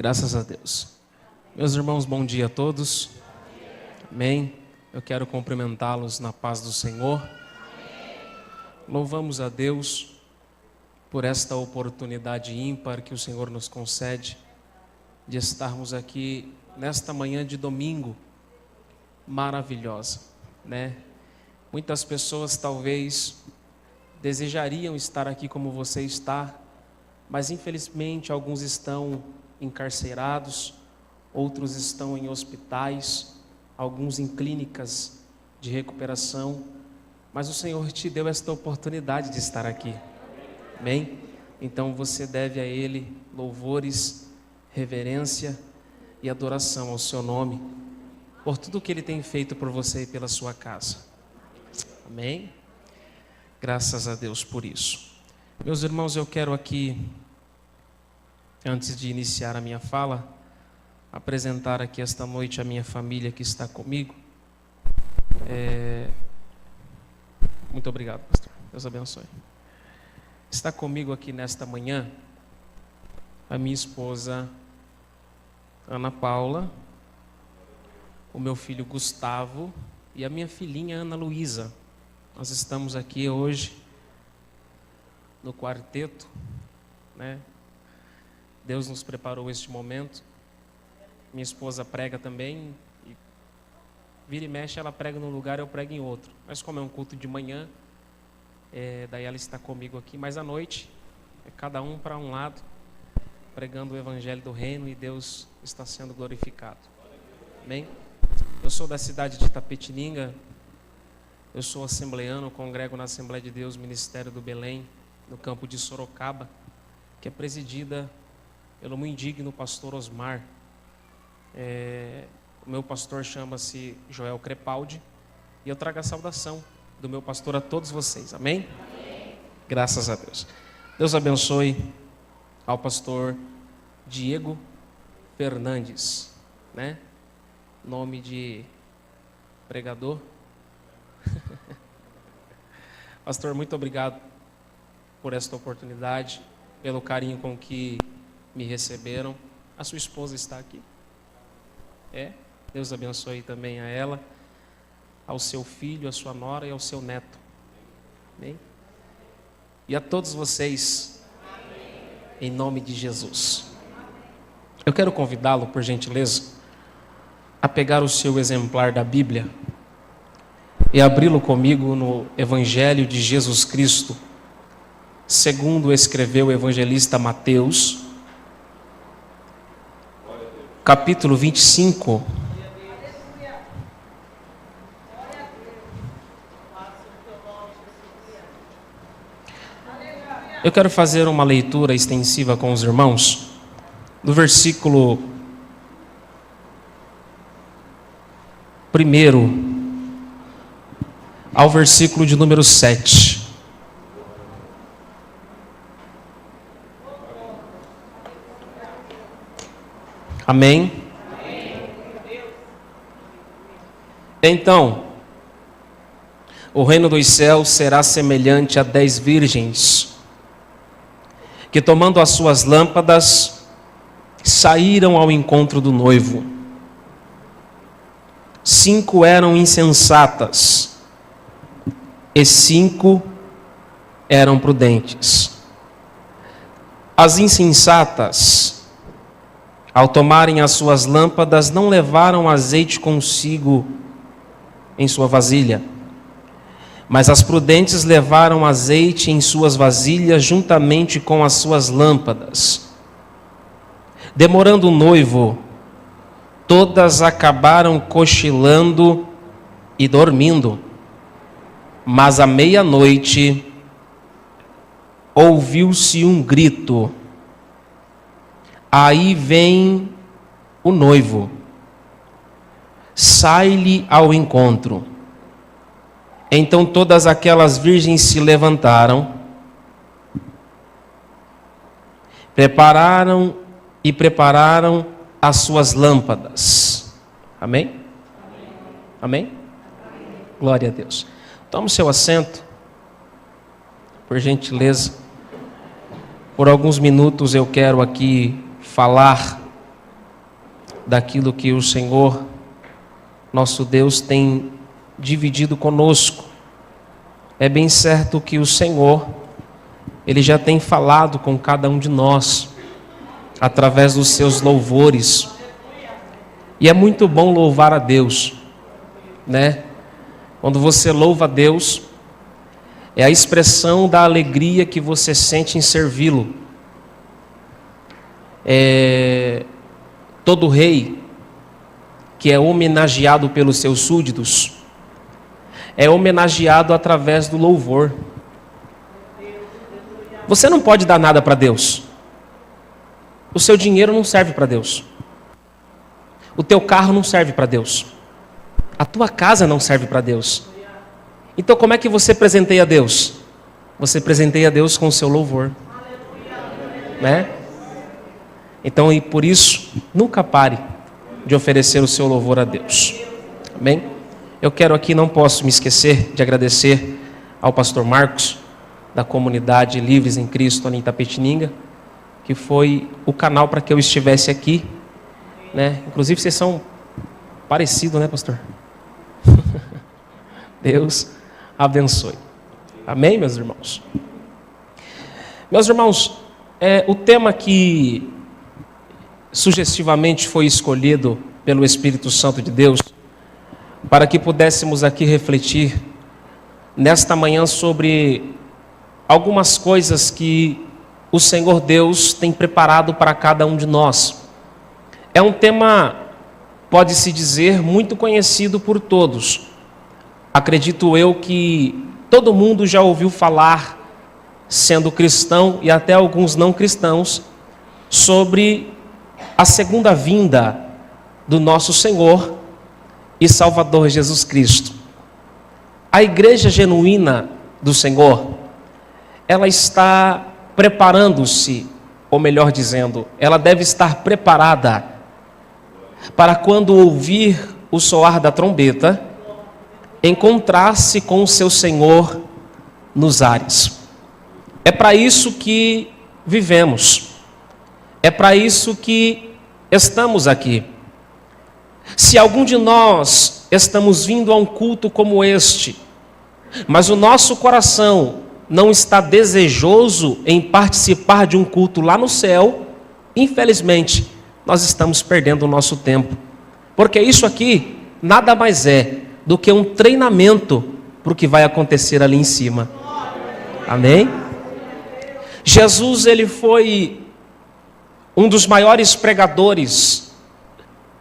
Graças a Deus. Meus irmãos, bom dia a todos. Amém. Eu quero cumprimentá-los na paz do Senhor. Louvamos a Deus por esta oportunidade ímpar que o Senhor nos concede de estarmos aqui nesta manhã de domingo maravilhosa, né? Muitas pessoas talvez desejariam estar aqui como você está, mas infelizmente alguns estão encarcerados, outros estão em hospitais, alguns em clínicas de recuperação, mas o Senhor te deu esta oportunidade de estar aqui, amém? Então você deve a Ele louvores, reverência e adoração ao seu nome, por tudo que Ele tem feito por você e pela sua casa, amém? Graças a Deus por isso. Meus irmãos, eu quero aqui, antes de iniciar a minha fala, apresentar aqui esta noite a minha família que está comigo. Muito obrigado, pastor. Deus abençoe. Está comigo aqui nesta manhã a minha esposa Ana Paula, o meu filho Gustavo e a minha filhinha Ana Luísa. Nós estamos aqui hoje no quarteto, né? Deus nos preparou este momento. Minha esposa prega também, e vira e mexe, ela prega num lugar, eu prego em outro. Mas como é um culto de manhã, daí ela está comigo aqui, mas à noite, é cada um para um lado, pregando o evangelho do reino, e Deus está sendo glorificado. Amém? Eu sou da cidade de Itapetininga, eu sou assembleano, congrego na Assembleia de Deus, Ministério do Belém, no campo de Sorocaba, que é presidida pelo muito indigno pastor Osmar. O meu pastor chama-se Joel Crepaldi, e eu trago a saudação do meu pastor a todos vocês, amém? Amém. Graças a Deus. Deus abençoe ao pastor Diego Fernandes, né? Nome de pregador. Pastor, muito obrigado por esta oportunidade, pelo carinho com que me receberam. A sua esposa está aqui? Deus abençoe também a ela, ao seu filho, à sua nora e ao seu neto. Amém? E a todos vocês, em nome de Jesus. Eu quero convidá-lo, por gentileza, a pegar o seu exemplar da Bíblia e abri-lo comigo no Evangelho de Jesus Cristo, segundo escreveu o evangelista Mateus, capítulo 25. Eu quero fazer uma leitura extensiva com os irmãos, do versículo 1 ao versículo de número 7. Amém? Então, o reino dos céus será semelhante a 10 virgens, que tomando as suas lâmpadas, saíram ao encontro do noivo. 5 eram insensatas, e 5 eram prudentes. As insensatas, ao tomarem as suas lâmpadas, não levaram azeite consigo em sua vasilha, mas as prudentes levaram azeite em suas vasilhas juntamente com as suas lâmpadas. Demorando o noivo, todas acabaram cochilando e dormindo. Mas à meia-noite ouviu-se um grito: aí vem o noivo, sai-lhe ao encontro. Então todas aquelas virgens se levantaram, prepararam as suas lâmpadas. Amém? Amém? Glória a Deus. Tome seu assento, por gentileza. Por alguns minutos eu quero aqui falar daquilo que o Senhor, nosso Deus, tem dividido conosco. É bem certo que o Senhor, Ele já tem falado com cada um de nós, através dos seus louvores. E é muito bom louvar a Deus, né? Quando você louva a Deus, é a expressão da alegria que você sente em servi-lo. Todo rei que é homenageado pelos seus súditos é homenageado através do louvor. Você não pode dar nada para Deus. O seu dinheiro não serve para Deus. O teu carro não serve para Deus. A tua casa não serve para Deus. Então como é que você presenteia a Deus? Você presenteia a Deus com o seu louvor, né? Então, e por isso, nunca pare de oferecer o seu louvor a Deus. Amém? Eu quero aqui, não posso me esquecer de agradecer ao pastor Marcos, da comunidade Livres em Cristo ali em Itapetininga, que foi o canal para que eu estivesse aqui, né? Inclusive vocês são parecidos, né, pastor? Deus abençoe. Amém, meus irmãos? Meus irmãos, o tema que sugestivamente foi escolhido pelo Espírito Santo de Deus, para que pudéssemos aqui refletir nesta manhã sobre algumas coisas que o Senhor Deus tem preparado para cada um de nós. É um tema, pode-se dizer, muito conhecido por todos. Acredito eu que todo mundo já ouviu falar, sendo cristão e até alguns não cristãos, sobre a segunda vinda do nosso Senhor e Salvador Jesus Cristo. A igreja genuína do Senhor, ela está preparando-se, ou melhor dizendo, ela deve estar preparada para quando ouvir o soar da trombeta, encontrar-se com o seu Senhor nos ares. É para isso que vivemos. É para isso que estamos aqui. Se algum de nós estamos vindo a um culto como este, mas o nosso coração não está desejoso em participar de um culto lá no céu, infelizmente, nós estamos perdendo o nosso tempo. Porque isso aqui nada mais é do que um treinamento para o que vai acontecer ali em cima. Amém? Jesus, ele foi um dos maiores pregadores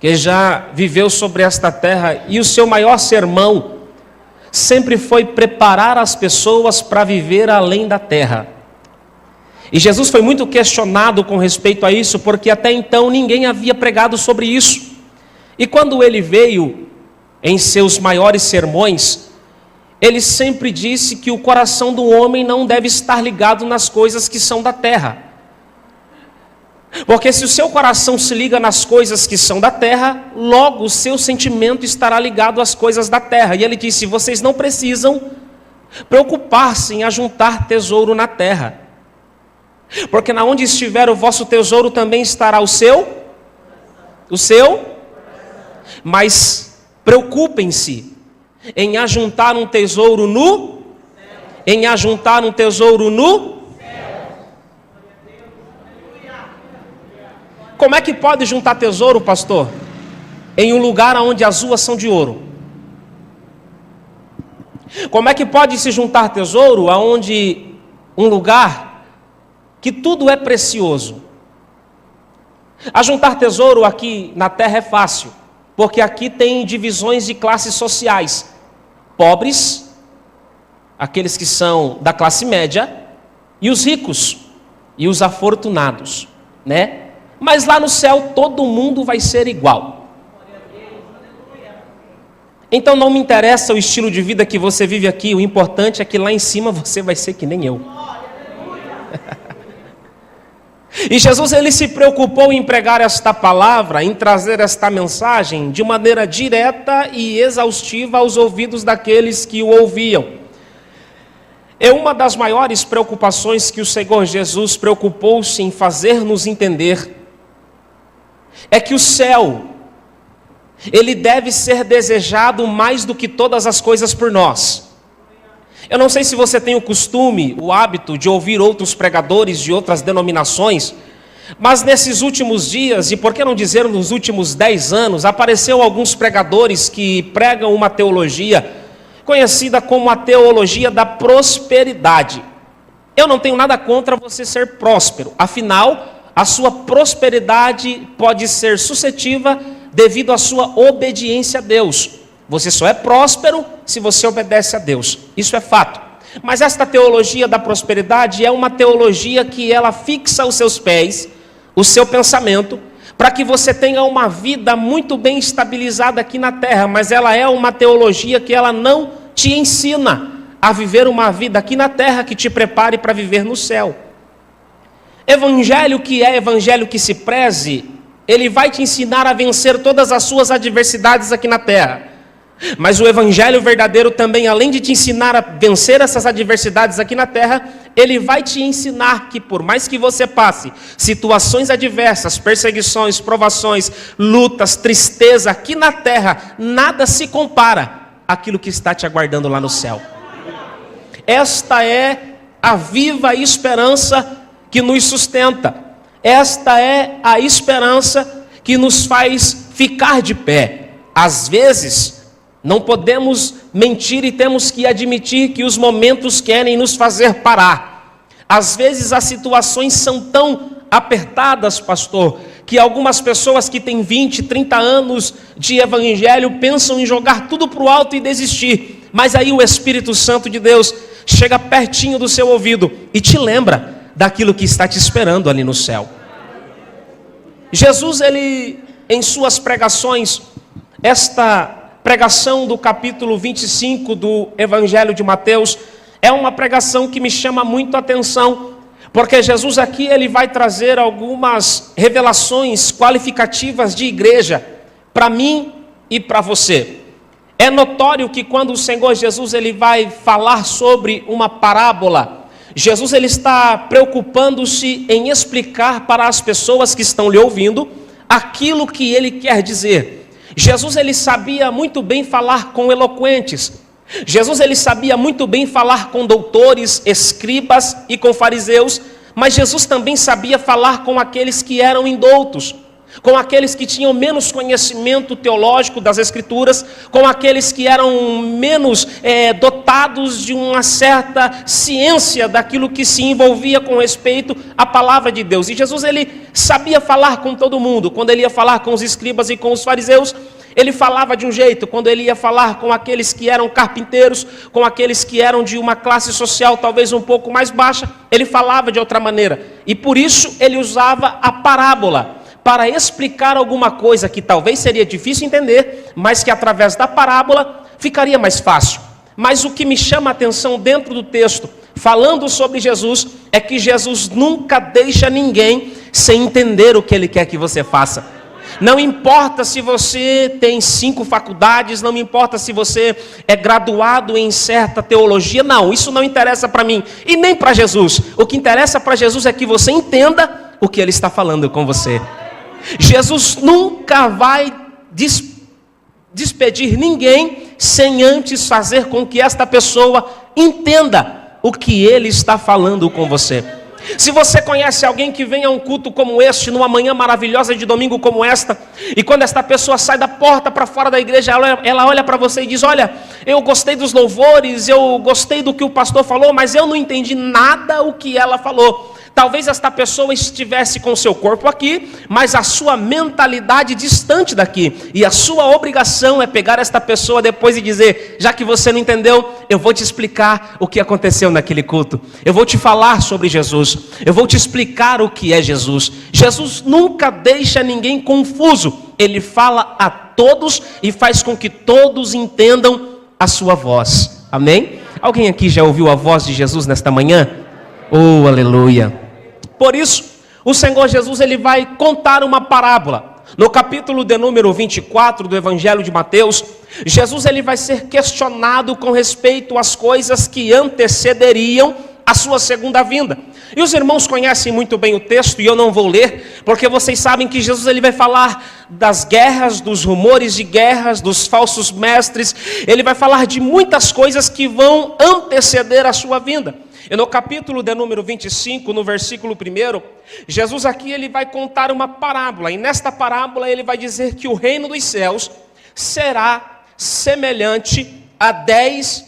que já viveu sobre esta terra, e o seu maior sermão sempre foi preparar as pessoas para viver além da terra. E Jesus foi muito questionado com respeito a isso, porque até então ninguém havia pregado sobre isso. E quando ele veio em seus maiores sermões, ele sempre disse que o coração do homem não deve estar ligado nas coisas que são da terra. Porque se o seu coração se liga nas coisas que são da terra, logo o seu sentimento estará ligado às coisas da terra. E ele disse: vocês não precisam preocupar-se em ajuntar tesouro na terra, porque na onde estiver o vosso tesouro também estará o seu, mas preocupem-se em ajuntar um tesouro no Como é que pode juntar tesouro, pastor? Em um lugar onde as ruas são de ouro. Como é que pode se juntar tesouro aonde um lugar que tudo é precioso? Ajuntar tesouro aqui na terra é fácil, porque aqui tem divisões de classes sociais. Pobres, aqueles que são da classe média, e os ricos, e os afortunados, né? Mas lá no céu todo mundo vai ser igual. Então não me interessa o estilo de vida que você vive aqui, o importante é que lá em cima você vai ser que nem eu. E Jesus, ele se preocupou em pregar esta palavra, em trazer esta mensagem de maneira direta e exaustiva aos ouvidos daqueles que o ouviam. É uma das maiores preocupações que o Senhor Jesus preocupou-se em fazer-nos entender, é que o céu ele deve ser desejado mais do que todas as coisas por nós. Eu não sei se você tem o costume, o hábito de ouvir outros pregadores de outras denominações, mas nesses últimos dias, e por que não dizer nos últimos 10 anos, apareceu alguns pregadores que pregam uma teologia conhecida como a teologia da prosperidade. Eu não tenho nada contra você ser próspero, afinal, a sua prosperidade pode ser suscetível devido à sua obediência a Deus. Você só é próspero se você obedece a Deus, isso é fato. Mas esta teologia da prosperidade é uma teologia que ela fixa os seus pés, o seu pensamento, para que você tenha uma vida muito bem estabilizada aqui na terra, mas ela é uma teologia que ela não te ensina a viver uma vida aqui na terra que te prepare para viver no céu. Evangelho que é evangelho que se preze, ele vai te ensinar a vencer todas as suas adversidades aqui na terra. Mas o evangelho verdadeiro também, além de te ensinar a vencer essas adversidades aqui na terra, ele vai te ensinar que por mais que você passe situações adversas, perseguições, provações, lutas, tristeza aqui na terra, nada se compara àquilo que está te aguardando lá no céu. Esta é a viva esperança que nos sustenta. Esta é a esperança que nos faz ficar de pé. Às vezes, não podemos mentir e temos que admitir que os momentos querem nos fazer parar. Às vezes as situações são tão apertadas, pastor, que algumas pessoas que têm 20, 30 anos de evangelho pensam em jogar tudo para o alto e desistir. Mas aí o Espírito Santo de Deus chega pertinho do seu ouvido e te lembra daquilo que está te esperando ali no céu. Jesus, ele, em suas pregações, esta pregação do capítulo 25 do Evangelho de Mateus, é uma pregação que me chama muito a atenção, porque Jesus aqui ele vai trazer algumas revelações qualificativas de igreja, para mim e para você. É notório que quando o Senhor Jesus ele vai falar sobre uma parábola, Jesus ele está preocupando-se em explicar para as pessoas que estão lhe ouvindo aquilo que ele quer dizer. Jesus ele sabia muito bem falar com eloquentes. Jesus ele sabia muito bem falar com doutores, escribas e com fariseus, mas Jesus também sabia falar com aqueles que eram indoutos, com aqueles que tinham menos conhecimento teológico das Escrituras, com aqueles que eram menos dotados de uma certa ciência daquilo que se envolvia com respeito à palavra de Deus. E Jesus ele sabia falar com todo mundo. Quando ele ia falar com os escribas e com os fariseus, ele falava de um jeito. Quando ele ia falar com aqueles que eram carpinteiros, com aqueles que eram de uma classe social talvez um pouco mais baixa, ele falava de outra maneira. E por isso ele usava a parábola, para explicar alguma coisa que talvez seria difícil entender, mas que através da parábola ficaria mais fácil. Mas o que me chama a atenção dentro do texto, falando sobre Jesus, é que Jesus nunca deixa ninguém sem entender o que ele quer que você faça. Não importa se você tem 5 faculdades, não me importa se você é graduado em certa teologia, não, isso não interessa para mim e nem para Jesus. O que interessa para Jesus é que você entenda o que ele está falando com você. Jesus nunca vai despedir ninguém sem antes fazer com que esta pessoa entenda o que ele está falando com você. Se você conhece alguém que vem a um culto como este, numa manhã maravilhosa de domingo como esta, e quando esta pessoa sai da porta para fora da igreja, ela olha para você e diz: olha, eu gostei dos louvores, eu gostei do que o pastor falou, mas eu não entendi nada o que ela falou. Talvez esta pessoa estivesse com o seu corpo aqui, mas a sua mentalidade distante daqui. E a sua obrigação é pegar esta pessoa depois e dizer: já que você não entendeu, eu vou te explicar o que aconteceu naquele culto. Eu vou te falar sobre Jesus. Eu vou te explicar o que é Jesus. Jesus nunca deixa ninguém confuso. Ele fala a todos e faz com que todos entendam a sua voz. Amém? Alguém aqui já ouviu a voz de Jesus nesta manhã? Oh, aleluia! Por isso, o Senhor Jesus ele vai contar uma parábola. No capítulo de número 24 do Evangelho de Mateus, Jesus ele vai ser questionado com respeito às coisas que antecederiam a sua segunda vinda. E os irmãos conhecem muito bem o texto, e eu não vou ler, porque vocês sabem que Jesus ele vai falar das guerras, dos rumores de guerras, dos falsos mestres. Ele vai falar de muitas coisas que vão anteceder a sua vinda. E no capítulo de número 25, no versículo 1, Jesus aqui ele vai contar uma parábola. E nesta parábola ele vai dizer que o reino dos céus será semelhante a 10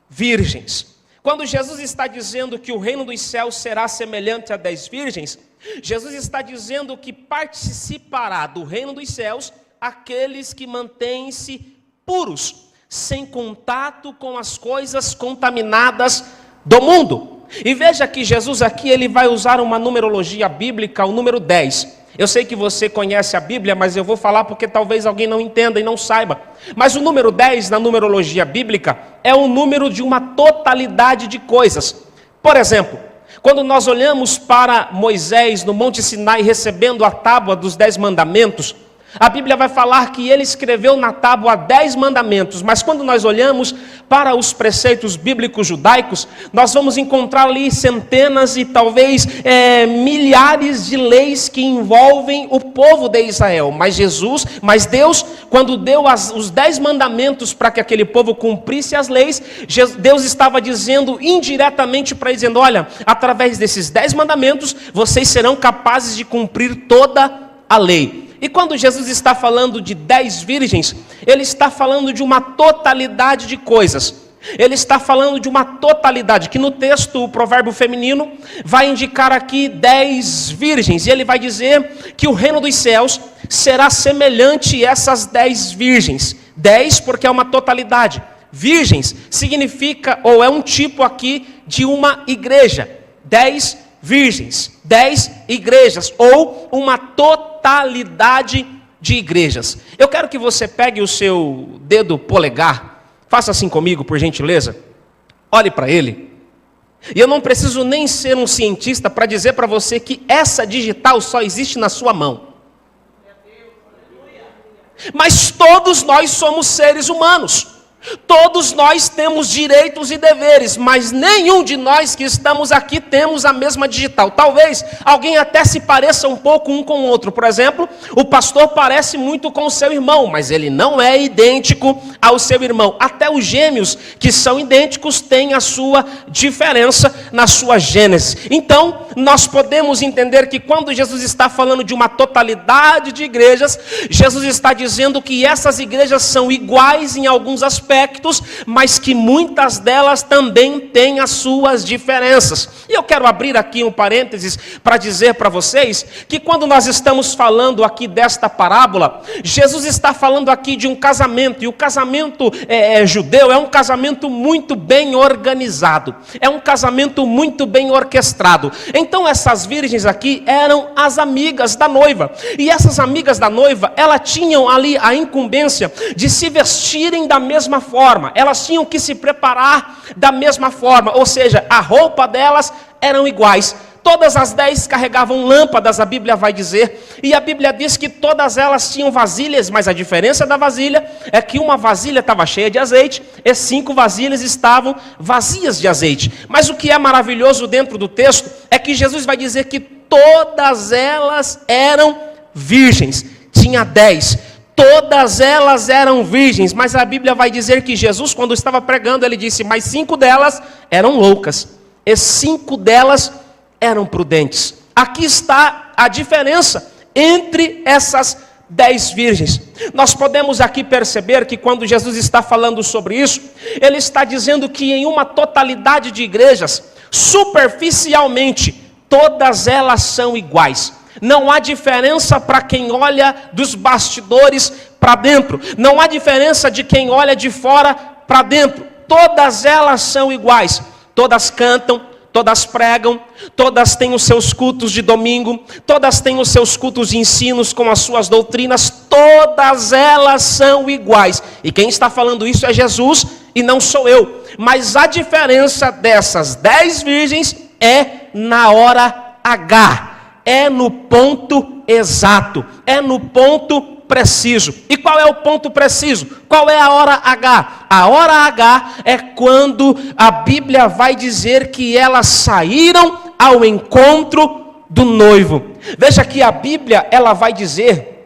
virgens. Quando Jesus está dizendo que o reino dos céus será semelhante a 10 virgens, Jesus está dizendo que participará do reino dos céus aqueles que mantêm-se puros, sem contato com as coisas contaminadas do mundo. E veja que Jesus aqui ele vai usar uma numerologia bíblica, o número 10. Eu sei que você conhece a Bíblia, mas eu vou falar porque talvez alguém não entenda e não saiba. Mas o número 10 na numerologia bíblica é o número de uma totalidade de coisas. Por exemplo, quando nós olhamos para Moisés no Monte Sinai recebendo a tábua dos 10 mandamentos, a Bíblia vai falar que ele escreveu na tábua 10 mandamentos, mas quando nós olhamos para os preceitos bíblicos judaicos, nós vamos encontrar ali centenas e talvez milhares de leis que envolvem o povo de Israel. Mas Deus, quando deu os 10 mandamentos para que aquele povo cumprisse as leis, Deus estava dizendo indiretamente para eles, dizendo, olha, através desses 10 mandamentos, vocês serão capazes de cumprir toda a lei. E quando Jesus está falando de 10 virgens, ele está falando de uma totalidade de coisas. Ele está falando de uma totalidade, que no texto, o provérbio feminino, vai indicar aqui 10 virgens. E ele vai dizer que o reino dos céus será semelhante a essas 10 virgens. 10 porque é uma totalidade. Virgens significa, ou é um tipo aqui de uma igreja. 10 virgens, 10 igrejas, ou uma totalidade de igrejas. Eu quero que você pegue o seu dedo polegar, faça assim comigo, por gentileza, olhe para ele, e eu não preciso nem ser um cientista para dizer para você que essa digital só existe na sua mão. Mas todos nós somos seres humanos. Todos nós temos direitos e deveres, mas nenhum de nós que estamos aqui temos a mesma digital. Talvez alguém até se pareça um pouco um com o outro. Por exemplo, o pastor parece muito com o seu irmão, mas ele não é idêntico ao seu irmão. Até os gêmeos que são idênticos têm a sua diferença na sua gênese. Então, nós podemos entender que quando Jesus está falando de uma totalidade de igrejas, Jesus está dizendo que essas igrejas são iguais em alguns aspectos, mas que muitas delas também têm as suas diferenças. E eu quero abrir aqui um parênteses para dizer para vocês que quando nós estamos falando aqui desta parábola, Jesus está falando aqui de um casamento, e o casamento judeu é um casamento muito bem organizado, é um casamento muito bem orquestrado. Então essas virgens aqui eram as amigas da noiva, e essas amigas da noiva, elas tinham ali a incumbência de se vestirem da mesma forma, elas tinham que se preparar da mesma forma, ou seja, a roupa delas eram iguais. Todas as 10 carregavam lâmpadas, a Bíblia vai dizer, e a Bíblia diz que todas elas tinham vasilhas, mas a diferença da vasilha é que uma vasilha estava cheia de azeite e 5 vasilhas estavam vazias de azeite. Mas o que é maravilhoso dentro do texto é que Jesus vai dizer que todas elas eram virgens, tinha 10. Todas elas eram virgens, mas a Bíblia vai dizer que Jesus, quando estava pregando, ele disse, mas 5 delas eram loucas, e 5 delas eram prudentes. Aqui está a diferença entre essas 10 virgens. Nós podemos aqui perceber que quando Jesus está falando sobre isso, ele está dizendo que em uma totalidade de igrejas, superficialmente, todas elas são iguais. Não há diferença para quem olha dos bastidores para dentro. Não há diferença de quem olha de fora para dentro. Todas elas são iguais. Todas cantam, todas pregam, todas têm os seus cultos de domingo, todas têm os seus cultos de ensinos com as suas doutrinas. Todas elas são iguais. E quem está falando isso é Jesus e não sou eu. Mas a diferença dessas 10 virgens é na hora H. É no ponto exato, é no ponto preciso. E qual é o ponto preciso? Qual é a hora H? A hora H é quando a Bíblia vai dizer que elas saíram ao encontro do noivo. Veja que a Bíblia, ela vai dizer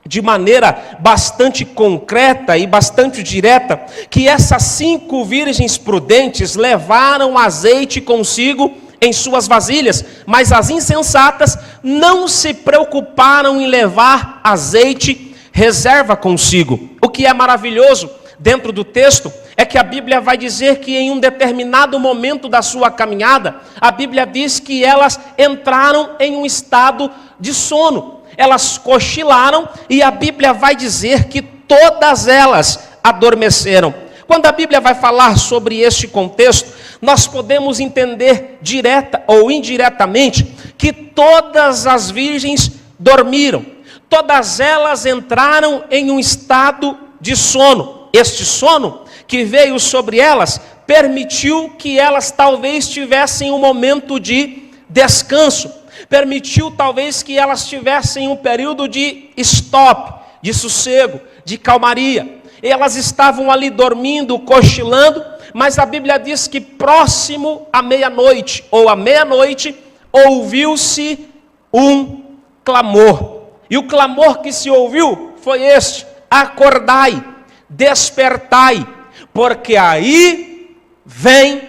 de maneira bastante concreta e bastante direta, que essas 5 virgens prudentes levaram azeite consigo em suas vasilhas, mas as insensatas não se preocuparam em levar azeite reserva consigo. O que é maravilhoso dentro do texto é que a Bíblia vai dizer que em um determinado momento da sua caminhada, a Bíblia diz que elas entraram em um estado de sono. Elas cochilaram e a Bíblia vai dizer que todas elas adormeceram. Quando a Bíblia vai falar sobre este contexto, nós podemos entender direta ou indiretamente que todas as virgens dormiram. Todas elas entraram em um estado de sono. Este sono que veio sobre elas permitiu que elas talvez tivessem um momento de descanso. Permitiu talvez que elas tivessem um período de stop, de sossego, de calmaria. Elas estavam ali dormindo, cochilando, mas a Bíblia diz que próximo à meia-noite, ou à meia-noite, ouviu-se um clamor. E o clamor que se ouviu foi este: acordai, despertai, porque aí vem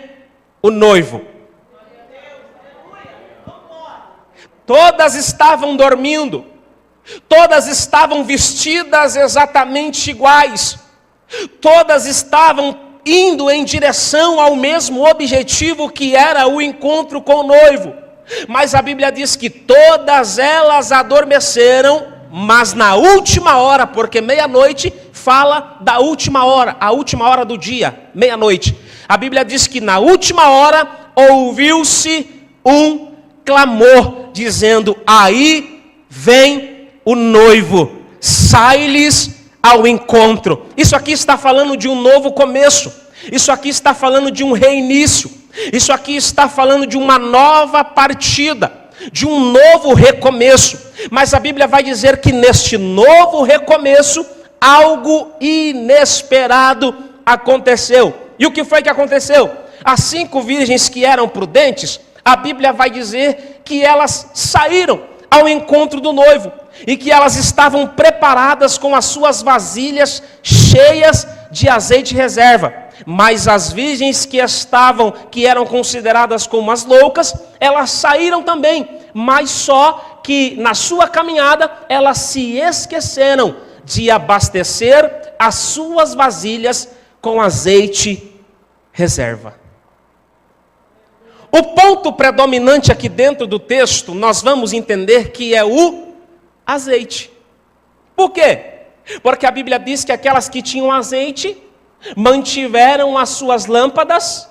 o noivo. Todas estavam dormindo, todas estavam vestidas exatamente iguais, todas estavam indo em direção ao mesmo objetivo, que era o encontro com o noivo. Mas a Bíblia diz que todas elas adormeceram, mas na última hora, porque meia-noite fala da última hora, a última hora do dia, meia-noite. A Bíblia diz que na última hora ouviu-se um clamor, dizendo: aí vem o noivo, sai-lhes ao encontro. Isso aqui está falando de um novo começo. Isso aqui está falando de um reinício. Isso aqui está falando de uma nova partida, de um novo recomeço. Mas a Bíblia vai dizer que neste novo recomeço, algo inesperado aconteceu. E o que foi que aconteceu? As 5 virgens que eram prudentes, a Bíblia vai dizer que elas saíram ao encontro do noivo e que elas estavam preparadas com as suas vasilhas cheias de azeite reserva. Mas as virgens que eram consideradas como as loucas, elas saíram também, mas só que na sua caminhada elas se esqueceram de abastecer as suas vasilhas com azeite reserva. O ponto predominante aqui dentro do texto, nós vamos entender que é o azeite. Por quê? Porque a Bíblia diz que aquelas que tinham azeite mantiveram as suas lâmpadas.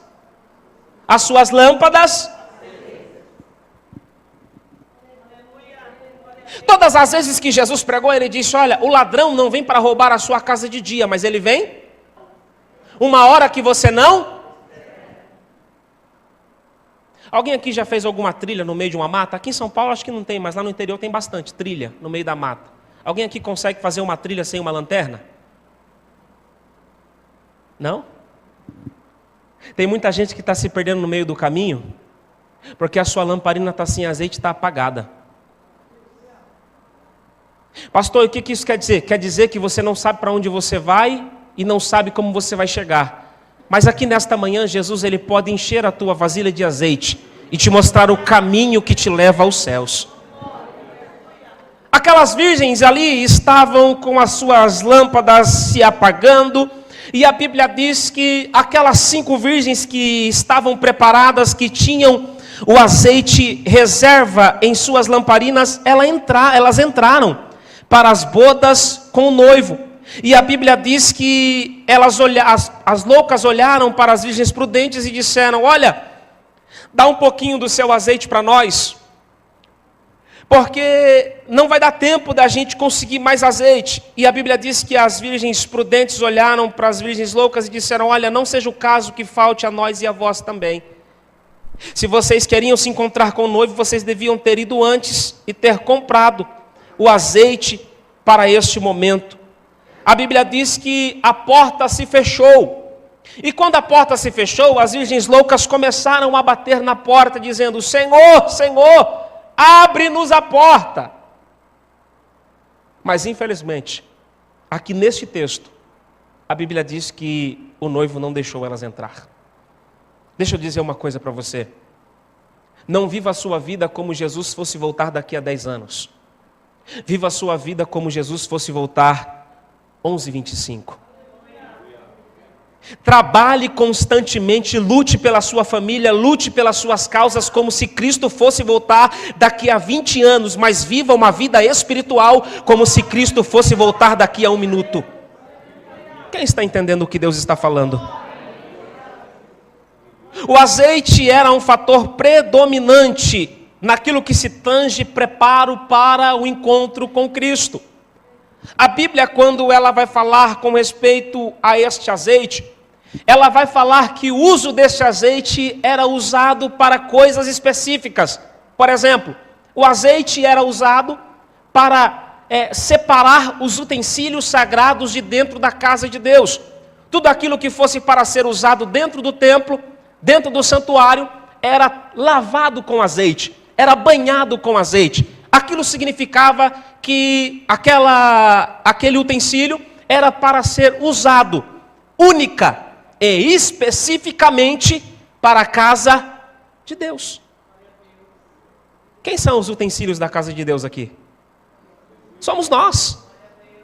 Todas as vezes que Jesus pregou, ele disse: olha, o ladrão não vem para roubar a sua casa de dia, mas ele vem uma hora que você não. Alguém aqui já fez alguma trilha no meio de uma mata? Aqui em São Paulo acho que não tem, mas lá no interior tem bastante trilha no meio da mata. Alguém aqui consegue fazer uma trilha sem uma lanterna? Não? Tem muita gente que está se perdendo no meio do caminho, porque a sua lamparina está sem azeite e está apagada. Pastor, o que isso quer dizer? Quer dizer que você não sabe para onde você vai e não sabe como você vai chegar. Mas aqui nesta manhã, Jesus ele pode encher a tua vasilha de azeite e te mostrar o caminho que te leva aos céus. Aquelas virgens ali estavam com as suas lâmpadas se apagando, e a Bíblia diz que aquelas 5 virgens que estavam preparadas, que tinham o azeite reserva em suas lamparinas, elas entraram para as bodas com o noivo. E a Bíblia diz que as loucas olharam para as virgens prudentes e disseram: olha, dá um pouquinho do seu azeite para nós, porque não vai dar tempo da gente conseguir mais azeite. E a Bíblia diz que as virgens prudentes olharam para as virgens loucas e disseram: olha, não seja o caso que falte a nós e a vós também. Se vocês queriam se encontrar com o noivo, vocês deviam ter ido antes e ter comprado o azeite para este momento. A Bíblia diz que a porta se fechou. E quando a porta se fechou, as virgens loucas começaram a bater na porta, dizendo: Senhor, Senhor, abre-nos a porta. Mas infelizmente, aqui neste texto, a Bíblia diz que o noivo não deixou elas entrar. Deixa eu dizer uma coisa para você. Não viva a sua vida como Jesus fosse voltar daqui a 10 anos. Viva a sua vida como Jesus fosse voltar 11h25. Trabalhe constantemente, lute pela sua família, lute pelas suas causas como se Cristo fosse voltar daqui a 20 anos, mas viva uma vida espiritual como se Cristo fosse voltar daqui a 1 minuto. Quem está entendendo o que Deus está falando? O azeite era um fator predominante naquilo que se tange preparo para o encontro com Cristo. A Bíblia, quando ela vai falar com respeito a este azeite, ela vai falar que o uso deste azeite era usado para coisas específicas. Por exemplo, o azeite era usado para separar os utensílios sagrados de dentro da casa de Deus. Tudo aquilo que fosse para ser usado dentro do templo, dentro do santuário, era lavado com azeite, era banhado com azeite. Aquilo significava que aquele utensílio era para ser usado única e especificamente para a casa de Deus. Quem são os utensílios da casa de Deus aqui? Somos nós.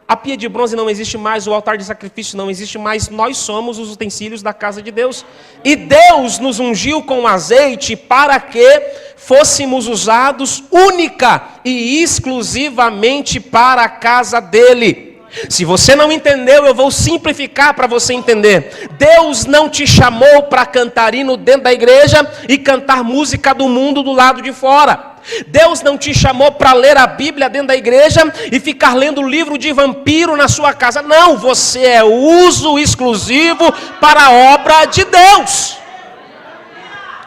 A pia de bronze não existe mais, o altar de sacrifício não existe mais, nós somos os utensílios da casa de Deus. E Deus nos ungiu com azeite para que fôssemos usados única e exclusivamente para a casa dele. Se você não entendeu, eu vou simplificar para você entender. Deus não te chamou para cantar hino dentro da igreja e cantar música do mundo do lado de fora. Deus não te chamou para ler a Bíblia dentro da igreja e ficar lendo livro de vampiro na sua casa. Não, você é uso exclusivo para a obra de Deus.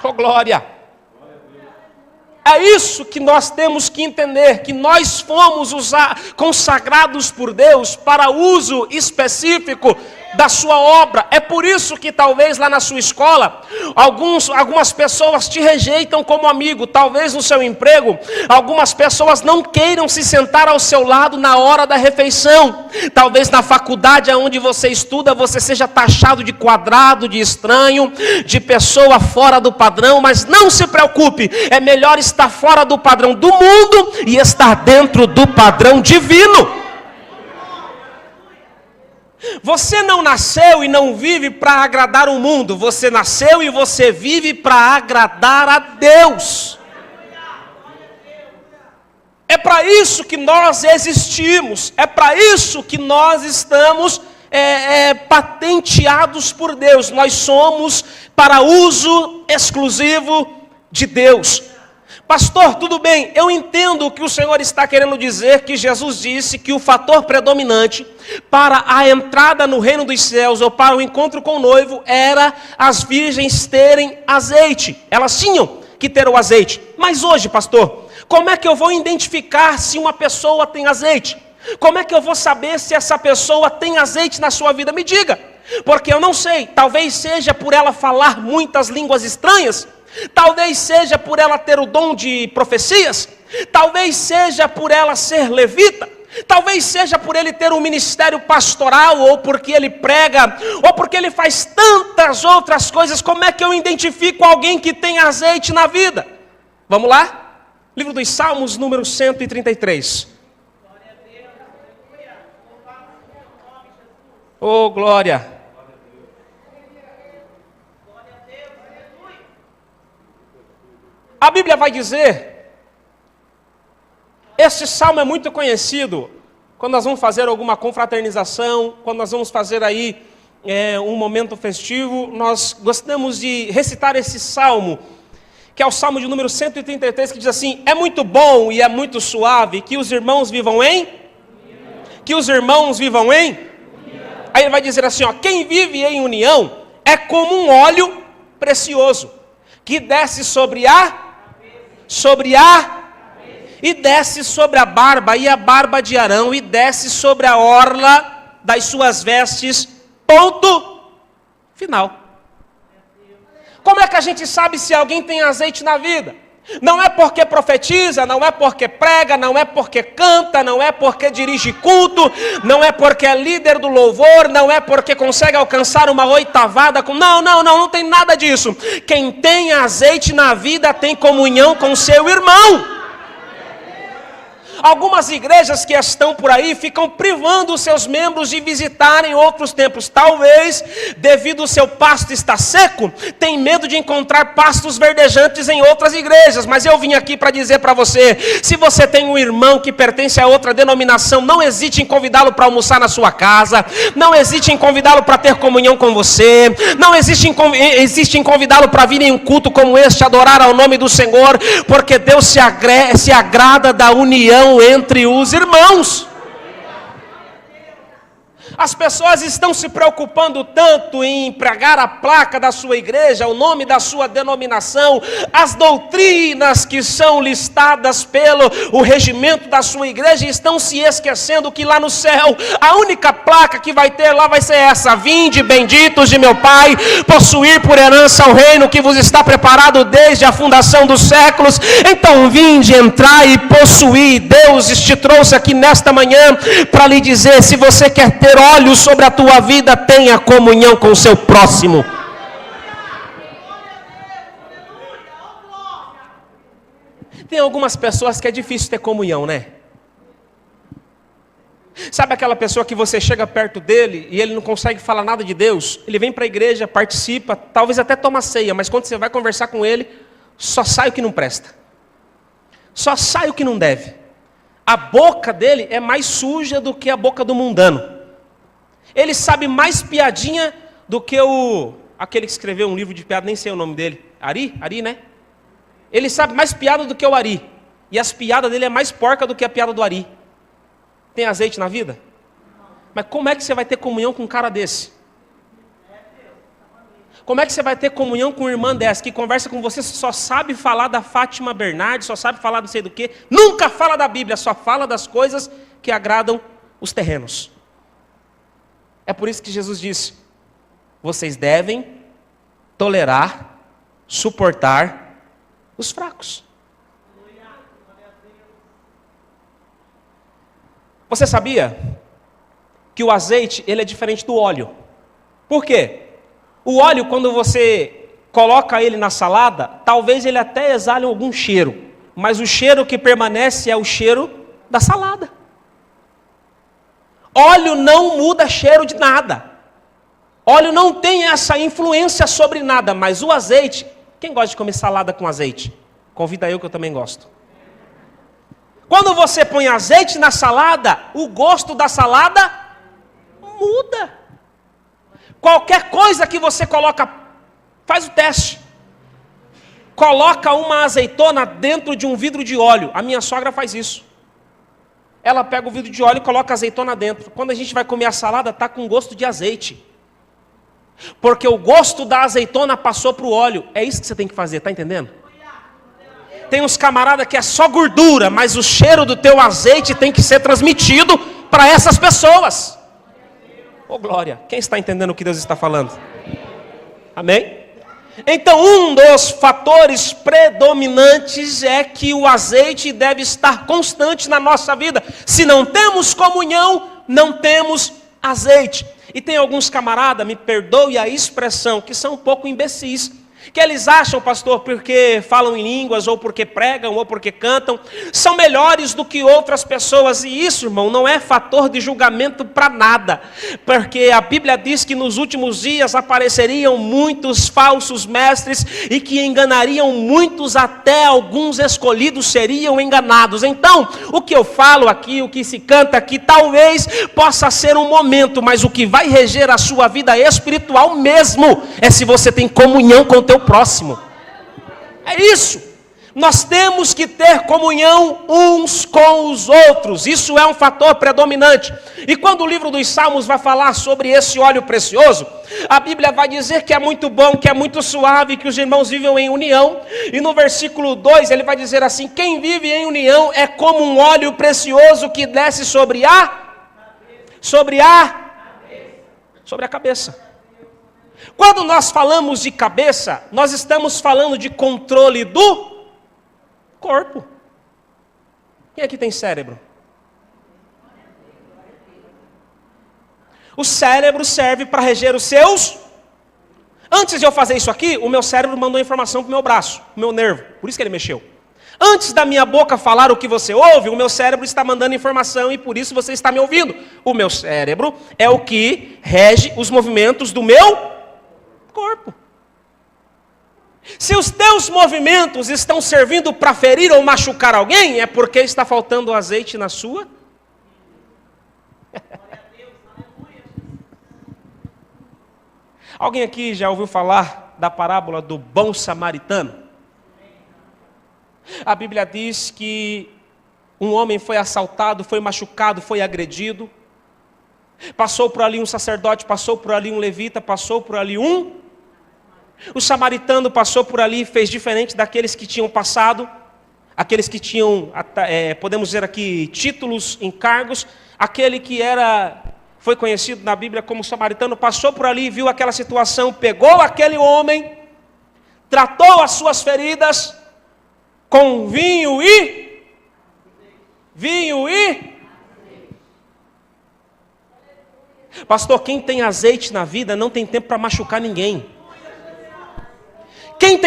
Oh, glória! É isso que nós temos que entender, que nós fomos consagrados por Deus para uso específico da sua obra. É por isso que talvez lá na sua escola, algumas pessoas te rejeitam como amigo. Talvez no seu emprego, algumas pessoas não queiram se sentar ao seu lado na hora da refeição. Talvez na faculdade onde você estuda, você seja taxado de quadrado, de estranho, de pessoa fora do padrão. Mas não se preocupe, é melhor estar fora do padrão do mundo e estar dentro do padrão divino. Você não nasceu e não vive para agradar o mundo. Você nasceu e você vive para agradar a Deus. É para isso que nós existimos. É para isso que nós estamos patenteados por Deus. Nós somos para uso exclusivo de Deus. Pastor, tudo bem, eu entendo o que o Senhor está querendo dizer, que Jesus disse que o fator predominante para a entrada no reino dos céus ou para o encontro com o noivo era as virgens terem azeite. Elas tinham que ter o azeite. Mas hoje, pastor, como é que eu vou identificar se uma pessoa tem azeite? Como é que eu vou saber se essa pessoa tem azeite na sua vida? Me diga, porque eu não sei, talvez seja por ela falar muitas línguas estranhas, talvez seja por ela ter o dom de profecias, talvez seja por ela ser levita, talvez seja por ele ter um ministério pastoral, ou porque ele prega, ou porque ele faz tantas outras coisas. Como é que eu identifico alguém que tem azeite na vida? Vamos lá? Livro dos Salmos, número 133. Oh, glória! A Bíblia vai dizer, este salmo é muito conhecido, quando nós vamos fazer alguma confraternização, quando nós vamos fazer aí um momento festivo, nós gostamos de recitar esse salmo, que é o salmo de número 133, que diz assim: é muito bom e é muito suave que os irmãos vivam em? Que os irmãos vivam em? Aí ele vai dizer assim, ó, quem vive em união é como um óleo precioso, que desce sobre a e desce sobre a barba, e a barba de Arão, e desce sobre a orla das suas vestes, ponto final. Como é que a gente sabe se alguém tem azeite na vida? Não é porque profetiza, não é porque prega, não é porque canta, não é porque dirige culto, não é porque é líder do louvor, não é porque consegue alcançar uma oitavada com... Não tem nada disso. Quem tem azeite na vida tem comunhão com seu irmão. Algumas igrejas que estão por aí ficam privando os seus membros de visitarem outros templos. Talvez, devido ao seu pasto estar seco, tem medo de encontrar pastos verdejantes em outras igrejas. Mas eu vim aqui para dizer para você, se você tem um irmão que pertence a outra denominação, não hesite em convidá-lo para almoçar na sua casa, não hesite em convidá-lo para ter comunhão com você, não hesite em convidá-lo para vir em um culto como este, adorar ao nome do Senhor, porque Deus se agrada da união entre os irmãos. As pessoas estão se preocupando tanto em pregar a placa da sua igreja, o nome da sua denominação, as doutrinas que são listadas pelo o regimento da sua igreja, e estão se esquecendo que lá no céu, a única placa que vai ter lá vai ser essa: vinde benditos de meu Pai, possuir por herança o reino que vos está preparado desde a fundação dos séculos. Então vinde, entrar e possuir. Deus te trouxe aqui nesta manhã para lhe dizer, se você quer ter olhos sobre a tua vida, tenha comunhão com o seu próximo. Tem algumas pessoas que é difícil ter comunhão, né? Sabe aquela pessoa que você chega perto dele e ele não consegue falar nada de Deus? Ele vem para a igreja, participa, talvez até toma ceia, mas quando você vai conversar com ele, só sai o que não presta. Só sai o que não deve. A boca dele é mais suja do que a boca do mundano. Ele sabe mais piadinha do que aquele que escreveu um livro de piada, nem sei o nome dele. Ari, né? Ele sabe mais piada do que o Ari. E as piadas dele é mais porca do que a piada do Ari. Tem azeite na vida? Mas como é que você vai ter comunhão com um cara desse? Como é que você vai ter comunhão com uma irmã dessa, que conversa com você, só sabe falar da Fátima Bernardes, só sabe falar não sei do que, nunca fala da Bíblia, só fala das coisas que agradam os terrenos. É por isso que Jesus disse, vocês devem tolerar, suportar os fracos. Você sabia que o azeite ele é diferente do óleo? Por quê? O óleo, quando você coloca ele na salada, talvez ele até exale algum cheiro, mas o cheiro que permanece é o cheiro da salada. Óleo não muda cheiro de nada. Óleo não tem essa influência sobre nada, mas o azeite... Quem gosta de comer salada com azeite? Convida eu que eu também gosto. Quando você põe azeite na salada, o gosto da salada muda. Qualquer coisa que você coloca, faz o teste. Coloca uma azeitona dentro de um vidro de óleo. A minha sogra faz isso. Ela pega o vidro de óleo e coloca a azeitona dentro. Quando a gente vai comer a salada, está com gosto de azeite. Porque o gosto da azeitona passou para o óleo. É isso que você tem que fazer, está entendendo? Tem uns camaradas que é só gordura, mas o cheiro do teu azeite tem que ser transmitido para essas pessoas. Ô glória, quem está entendendo o que Deus está falando? Amém? Então, um dos fatores predominantes é que o azeite deve estar constante na nossa vida. Se não temos comunhão, não temos azeite. E tem alguns camaradas, me perdoe a expressão, que são um pouco imbecis. Que eles acham, pastor, porque falam em línguas, ou porque pregam, ou porque cantam, são melhores do que outras pessoas. E isso, irmão, não é fator de julgamento para nada. Porque a Bíblia diz que nos últimos dias apareceriam muitos falsos mestres e que enganariam muitos, até alguns escolhidos seriam enganados. Então, o que eu falo aqui, o que se canta aqui, talvez possa ser um momento, mas o que vai reger a sua vida espiritual mesmo é se você tem comunhão com o teu próximo. É isso. nós temos que ter comunhão uns com os outros. Isso é um fator predominante. E quando o livro dos Salmos vai falar sobre esse óleo precioso, a Bíblia vai dizer que é muito bom, que é muito suave, que os irmãos vivem em união. E no versículo 2 ele vai dizer assim: quem vive em união é como um óleo precioso que desce sobre a cabeça. Quando nós falamos de cabeça, nós estamos falando de controle do corpo. Quem aqui tem cérebro? O cérebro serve para reger os seus. Antes de eu fazer isso aqui, o meu cérebro mandou informação para o meu braço, o meu nervo, por isso que ele mexeu. Antes da minha boca falar o que você ouve, o meu cérebro está mandando informação e por isso você está me ouvindo. O meu cérebro é o que rege os movimentos do meu corpo. Se os teus movimentos estão servindo para ferir ou machucar alguém, é porque está faltando azeite na sua. Alguém aqui já ouviu falar da parábola do bom samaritano? A Bíblia diz que um homem foi assaltado, foi machucado, foi agredido. Passou por ali um sacerdote, passou por ali um levita, passou por ali o samaritano passou por ali e fez diferente daqueles que tinham passado, aqueles que tinham, podemos dizer aqui, títulos, encargos. Aquele que foi conhecido na Bíblia como samaritano, passou por ali, viu aquela situação, pegou aquele homem, tratou as suas feridas com vinho e... Pastor, quem tem azeite na vida não tem tempo para machucar ninguém. Quem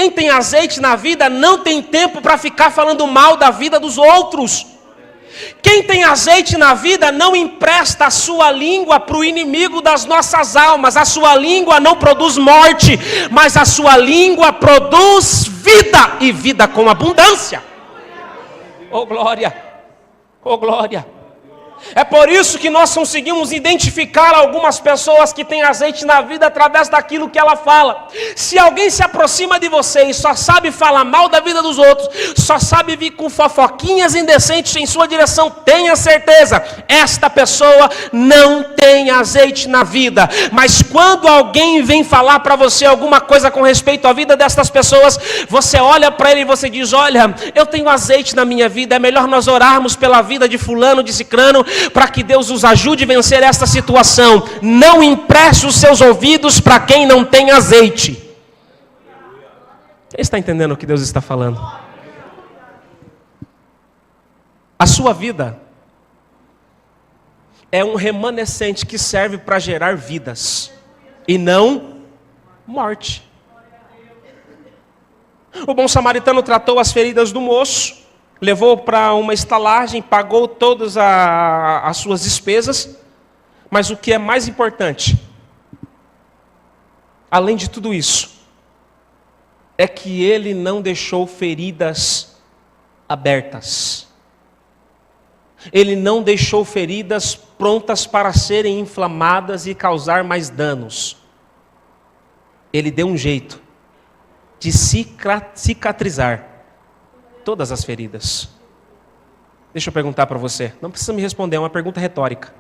tem azeite na vida não tem tempo para ficar falando mal da vida dos outros. Quem tem azeite na vida não empresta a sua língua para o inimigo das nossas almas. A sua língua não produz morte, mas a sua língua produz vida, e vida com abundância. Oh glória, oh glória. É por isso que nós conseguimos identificar algumas pessoas que têm azeite na vida através daquilo que ela fala. Se alguém se aproxima de você e só sabe falar mal da vida dos outros, só sabe vir com fofoquinhas indecentes em sua direção, tenha certeza, esta pessoa não tem azeite na vida. Mas quando alguém vem falar para você alguma coisa com respeito à vida destas pessoas, você olha para ele e você diz: olha, eu tenho azeite na minha vida, é melhor nós orarmos pela vida de fulano, de cicrano, para que Deus os ajude a vencer esta situação. Não empreste os seus ouvidos para quem não tem azeite. Você está entendendo o que Deus está falando? A sua vida é um remanescente que serve para gerar vidas e não morte. O bom samaritano tratou as feridas do moço, levou para uma estalagem, pagou todas as suas despesas, mas o que é mais importante, além de tudo isso, é que ele não deixou feridas abertas. Ele não deixou feridas prontas para serem inflamadas e causar mais danos. Ele deu um jeito de cicatrizar todas as feridas. Deixa eu perguntar para você, não precisa me responder, é uma pergunta retórica.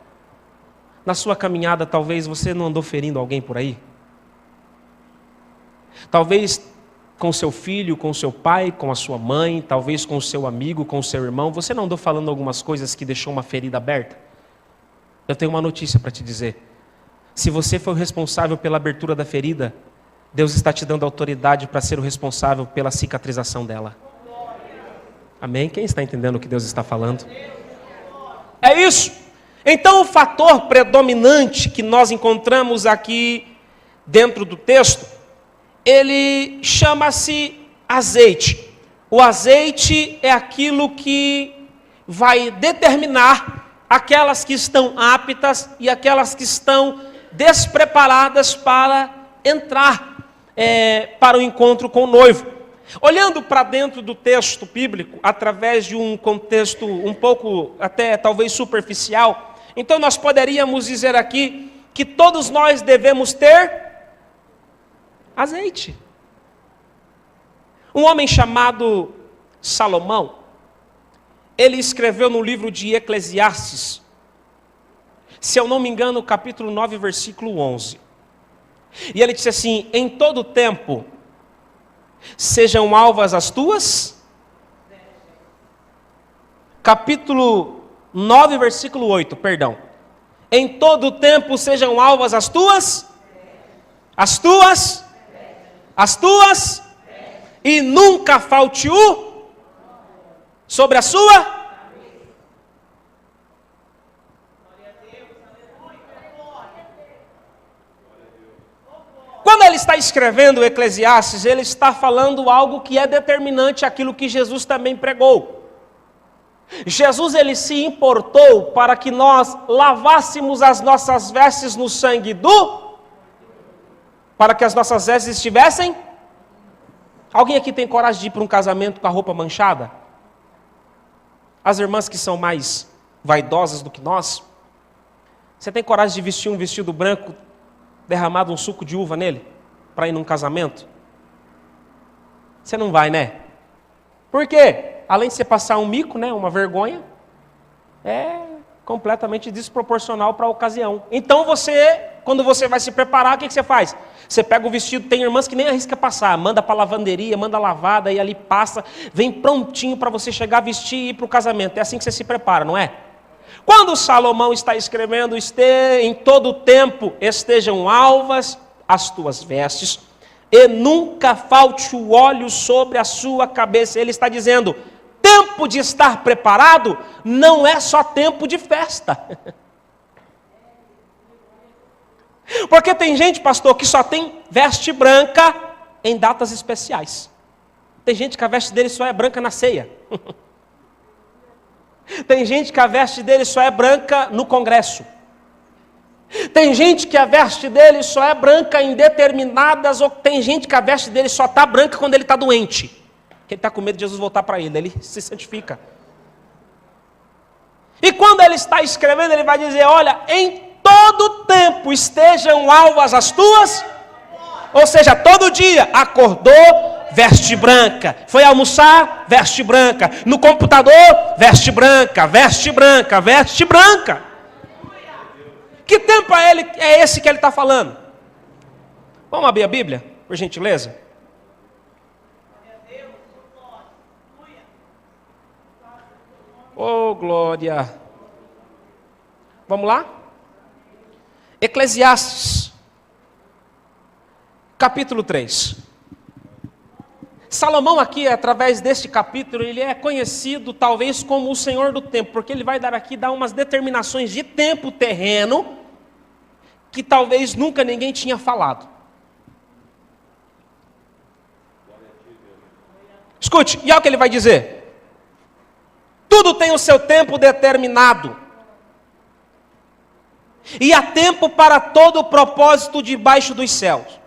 Na sua caminhada, talvez você não andou ferindo alguém por aí? Talvez com seu filho, com seu pai, com a sua mãe, talvez com o seu amigo, com o seu irmão, você não andou falando algumas coisas que deixou uma ferida aberta? Eu tenho uma notícia para te dizer. Se você foi o responsável pela abertura da ferida, Deus está te dando autoridade para ser o responsável pela cicatrização dela. Amém? Quem está entendendo o que Deus está falando? É isso. Então o fator predominante que nós encontramos aqui dentro do texto, ele chama-se azeite. O azeite é aquilo que vai determinar aquelas que estão aptas e aquelas que estão despreparadas para entrar para o encontro com o noivo. Olhando para dentro do texto bíblico, através de um contexto um pouco até talvez superficial, então nós poderíamos dizer aqui que todos nós devemos ter azeite. Um homem chamado Salomão, ele escreveu no livro de Eclesiastes, se eu não me engano, capítulo 9, versículo 11. E ele disse assim: em todo tempo sejam alvas as tuas. Capítulo 9, versículo 8, perdão. Em todo tempo sejam alvas as tuas. As tuas. As tuas. E nunca falte o sobre a sua. Quando ele está escrevendo o Eclesiastes, ele está falando algo que é determinante àquilo que Jesus também pregou. Jesus, ele se importou para que nós lavássemos as nossas vestes no sangue para que as nossas vestes estivessem. Alguém aqui tem coragem de ir para um casamento com a roupa manchada? As irmãs que são mais vaidosas do que nós, você tem coragem de vestir um vestido branco, derramado um suco de uva nele, para ir num casamento? Você não vai, né? Por quê? Além de você passar um mico, né, uma vergonha, é completamente desproporcional para a ocasião. Então quando você vai se preparar, o que você faz? Você pega o vestido, tem irmãs que nem arrisca passar, manda para a lavanderia, manda lavada, e ali passa, vem prontinho para você chegar, vestir e ir para o casamento. É assim que você se prepara, não é? Quando Salomão está escrevendo, em todo tempo estejam alvas as tuas vestes, e nunca falte o óleo sobre a sua cabeça. Ele está dizendo, tempo de estar preparado não é só tempo de festa. Porque tem gente, pastor, que só tem veste branca em datas especiais. Tem gente que a veste dele só é branca na ceia. Tem gente que a veste dele só é branca no congresso. Tem gente que a veste dele só é branca em determinadas... Tem gente que a veste dele só está branca quando ele está doente. Que ele está com medo de Jesus voltar para ele. Ele se santifica. E quando ele está escrevendo, ele vai dizer, olha, em todo tempo estejam alvas as tuas. Ou seja, todo dia acordou, veste branca. Foi almoçar, veste branca. No computador, veste branca, veste branca, veste branca. Que tempo é esse que ele está falando? Vamos abrir a Bíblia, por gentileza? Oh, glória. Vamos lá? Eclesiastes, capítulo 3. Salomão aqui, através deste capítulo, ele é conhecido talvez como o Senhor do tempo, porque ele vai dar umas determinações de tempo terreno, que talvez nunca ninguém tinha falado. Escute, e olha o que ele vai dizer. Tudo tem o seu tempo determinado. E há tempo para todo o propósito debaixo dos céus.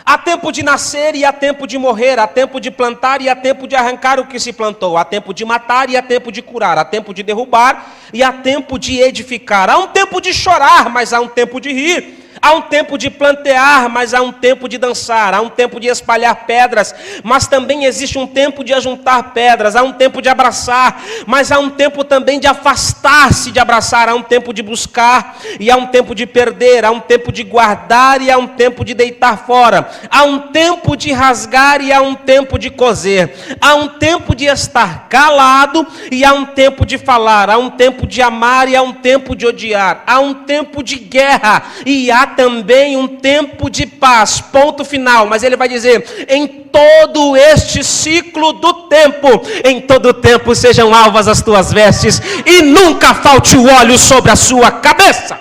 Há tempo de nascer e há tempo de morrer, há tempo de plantar e há tempo de arrancar o que se plantou, há tempo de matar e há tempo de curar, há tempo de derrubar e há tempo de edificar. Há um tempo de chorar, mas há um tempo de rir. Há um tempo de plantear, mas há um tempo de dançar. Há um tempo de espalhar pedras, mas também existe um tempo de ajuntar pedras. Há um tempo de abraçar, mas há um tempo também de afastar-se de abraçar. Há um tempo de buscar e há um tempo de perder. Há um tempo de guardar e há um tempo de deitar fora. Há um tempo de rasgar e há um tempo de coser. Há um tempo de estar calado e há um tempo de falar. Há um tempo de amar e há um tempo de odiar. Há um tempo de guerra e há também um tempo de paz, ponto final. Mas ele vai dizer, em todo este ciclo do tempo, em todo tempo sejam alvas as tuas vestes, e nunca falte o óleo sobre a sua cabeça.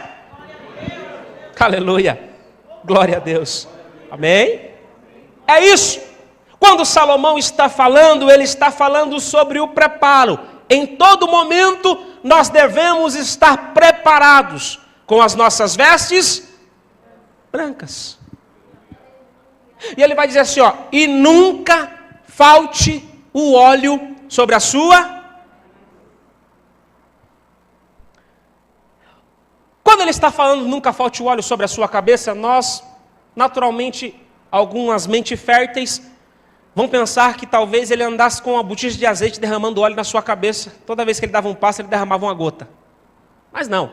Aleluia, glória a Deus, amém? É isso, quando Salomão está falando, ele está falando sobre o preparo. Em todo momento, nós devemos estar preparados, com as nossas vestes brancas. E ele vai dizer assim, ó, e nunca falte o óleo sobre a sua. Quando ele está falando nunca falte o óleo sobre a sua cabeça, nós, naturalmente, algumas mentes férteis, vão pensar que talvez ele andasse com uma botija de azeite derramando óleo na sua cabeça. Toda vez que ele dava um passo, ele derramava uma gota. Mas não.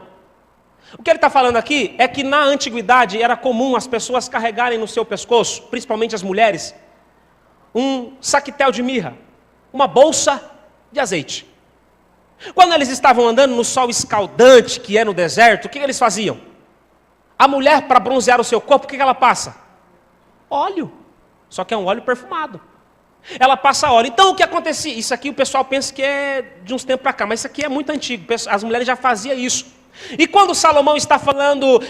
O que ele está falando aqui é que na antiguidade era comum as pessoas carregarem no seu pescoço, principalmente as mulheres, um saquetel de mirra, uma bolsa de azeite. Quando eles estavam andando no sol escaldante, que é no deserto, o que eles faziam? A mulher, para bronzear o seu corpo, o que ela passa? Óleo. Só que é um óleo perfumado. Ela passa óleo. Então o que acontecia? Isso aqui o pessoal pensa que é de uns tempos para cá, mas isso aqui é muito antigo. As mulheres já faziam isso. E quando Salomão está falando,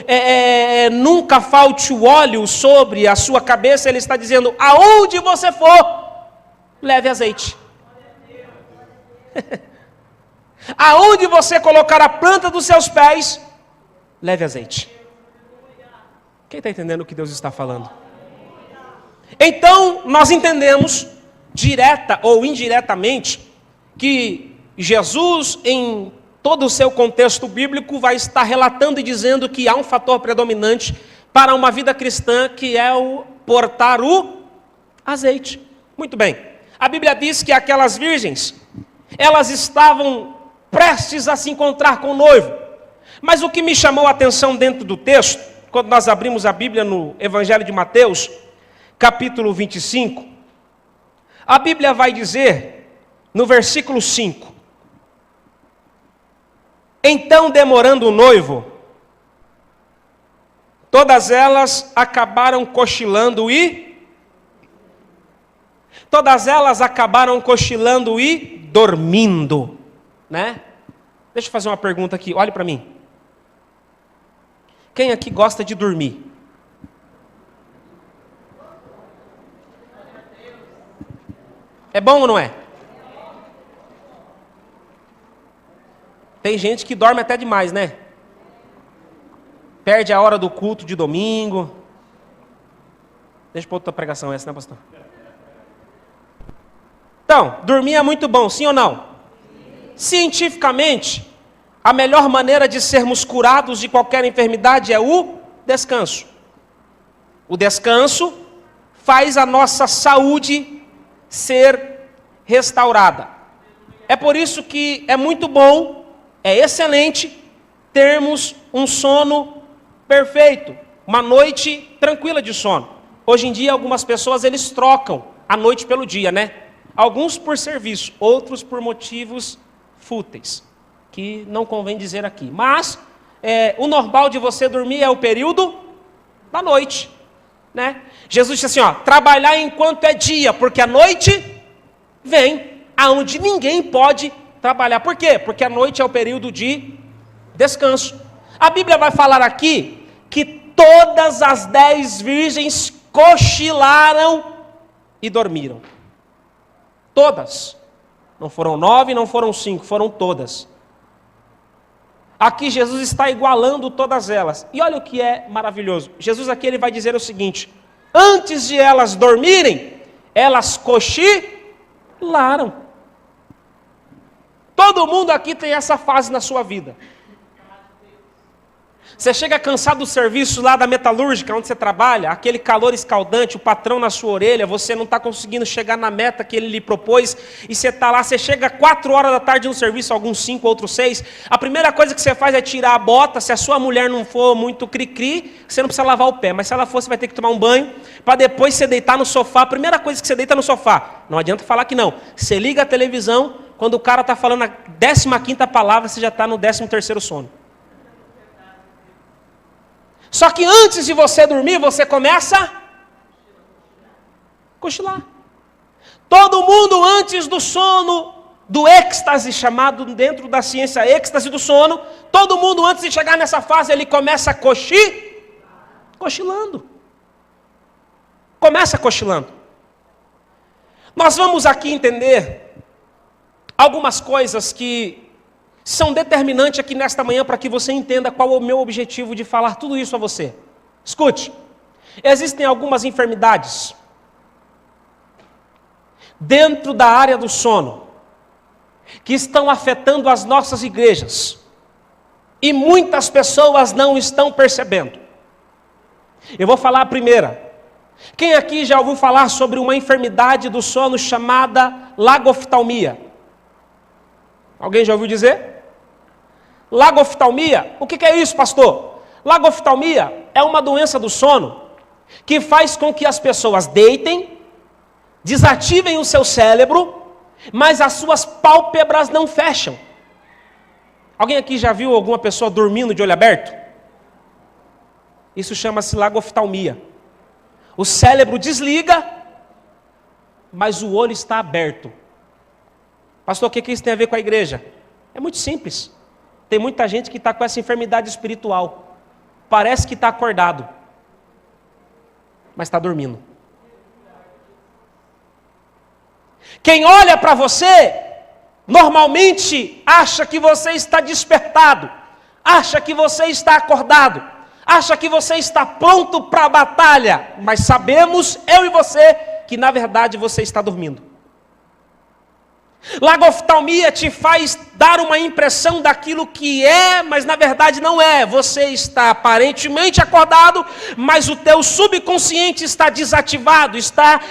nunca falte o óleo sobre a sua cabeça, ele está dizendo, aonde você for, leve azeite. Aonde você colocar a planta dos seus pés, leve azeite. Quem está entendendo o que Deus está falando? Então, nós entendemos, direta ou indiretamente, que Jesus, em todo o seu contexto bíblico, vai estar relatando e dizendo que há um fator predominante para uma vida cristã, que é o portar o azeite. Muito bem. A Bíblia diz que aquelas virgens, elas estavam prestes a se encontrar com o noivo. Mas o que me chamou a atenção dentro do texto, quando nós abrimos a Bíblia no Evangelho de Mateus, capítulo 25, a Bíblia vai dizer, no versículo 5, então, demorando o noivo, todas elas acabaram cochilando e dormindo, né? Deixa eu fazer uma pergunta aqui, olhe para mim. Quem aqui gosta de dormir? É bom ou não é? Tem gente que dorme até demais, né? Perde a hora do culto de domingo. Deixa para outra pregação essa, né, pastor? Então, dormir é muito bom, sim ou não? Cientificamente, a melhor maneira de sermos curados de qualquer enfermidade é o descanso. O descanso faz a nossa saúde ser restaurada. É por isso que é muito bom, é excelente termos um sono perfeito, uma noite tranquila de sono. Hoje em dia algumas pessoas eles trocam a noite pelo dia, né? Alguns por serviço, outros por motivos fúteis, que não convém dizer aqui. Mas o normal de você dormir é o período da noite, né? Jesus disse assim, ó, trabalhar enquanto é dia, porque a noite vem aonde ninguém pode trabalhar. Por quê? Porque a noite é o período de descanso. A Bíblia vai falar aqui que todas as 10 virgens cochilaram e dormiram. Todas. Não foram 9, não foram 5, foram todas. Aqui Jesus está igualando todas elas. E olha o que é maravilhoso. Jesus aqui ele vai dizer o seguinte: antes de elas dormirem, elas cochilaram. Todo mundo aqui tem essa fase na sua vida. Você chega cansado do serviço lá da metalúrgica, onde você trabalha, aquele calor escaldante, o patrão na sua orelha, você não está conseguindo chegar na meta que ele lhe propôs, e você está lá, você chega 4 horas da tarde no serviço, alguns 5, outros 6, a primeira coisa que você faz é tirar a bota. Se a sua mulher não for muito cri-cri, você não precisa lavar o pé, mas se ela for, você vai ter que tomar um banho, para depois você deitar no sofá. A primeira coisa que você deita no sofá, não adianta falar que não, você liga a televisão, quando o cara está falando a 15ª palavra, você já está no 13º sono. Só que antes de você dormir, você começa a cochilar. Todo mundo antes do sono, do êxtase, chamado dentro da ciência êxtase do sono, todo mundo antes de chegar nessa fase, ele começa a cochilando. Começa cochilando. Nós vamos aqui entender algumas coisas que são determinantes aqui nesta manhã para que você entenda qual é o meu objetivo de falar tudo isso a você. Escute, existem algumas enfermidades dentro da área do sono que estão afetando as nossas igrejas e muitas pessoas não estão percebendo. Eu vou falar a primeira, Quem aqui já ouviu falar sobre uma enfermidade do sono chamada lagoftalmia? Alguém já ouviu dizer? Lagoftalmia, o que é isso, pastor? Lagoftalmia é uma doença do sono que faz com que as pessoas deitem, desativem o seu cérebro, mas as suas pálpebras não fecham. Alguém aqui já viu alguma pessoa dormindo de olho aberto? Isso chama-se lagoftalmia. O cérebro desliga, mas o olho está aberto. Pastor, o que isso tem a ver com a igreja? É muito simples. Tem muita gente que está com essa enfermidade espiritual. Parece que está acordado, mas está dormindo. Quem olha para você, normalmente acha que você está despertado, acha que você está acordado, acha que você está pronto para a batalha, mas sabemos, eu e você, que na verdade você está dormindo. Lagoftalmia te faz dar uma impressão daquilo que é, mas na verdade não é. Você está aparentemente acordado, mas o teu subconsciente está desativado, está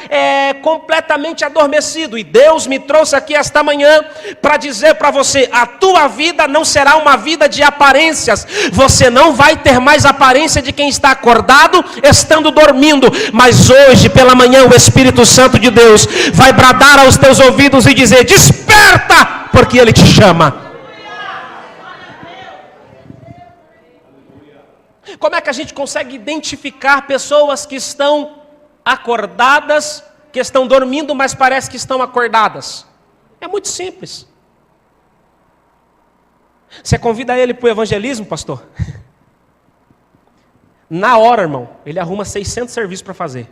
completamente adormecido. E Deus me trouxe aqui esta manhã para dizer para você, a tua vida não será uma vida de aparências. Você não vai ter mais aparência de quem está acordado, estando dormindo. Mas hoje, pela manhã, o Espírito Santo de Deus vai bradar aos teus ouvidos e dizer, desperta, porque Ele te chama. Como é que a gente consegue identificar pessoas que estão acordadas, que estão dormindo, mas parece que estão acordadas? É muito simples. Você convida ele para o evangelismo, pastor? Na hora, irmão, ele arruma 600 serviços para fazer.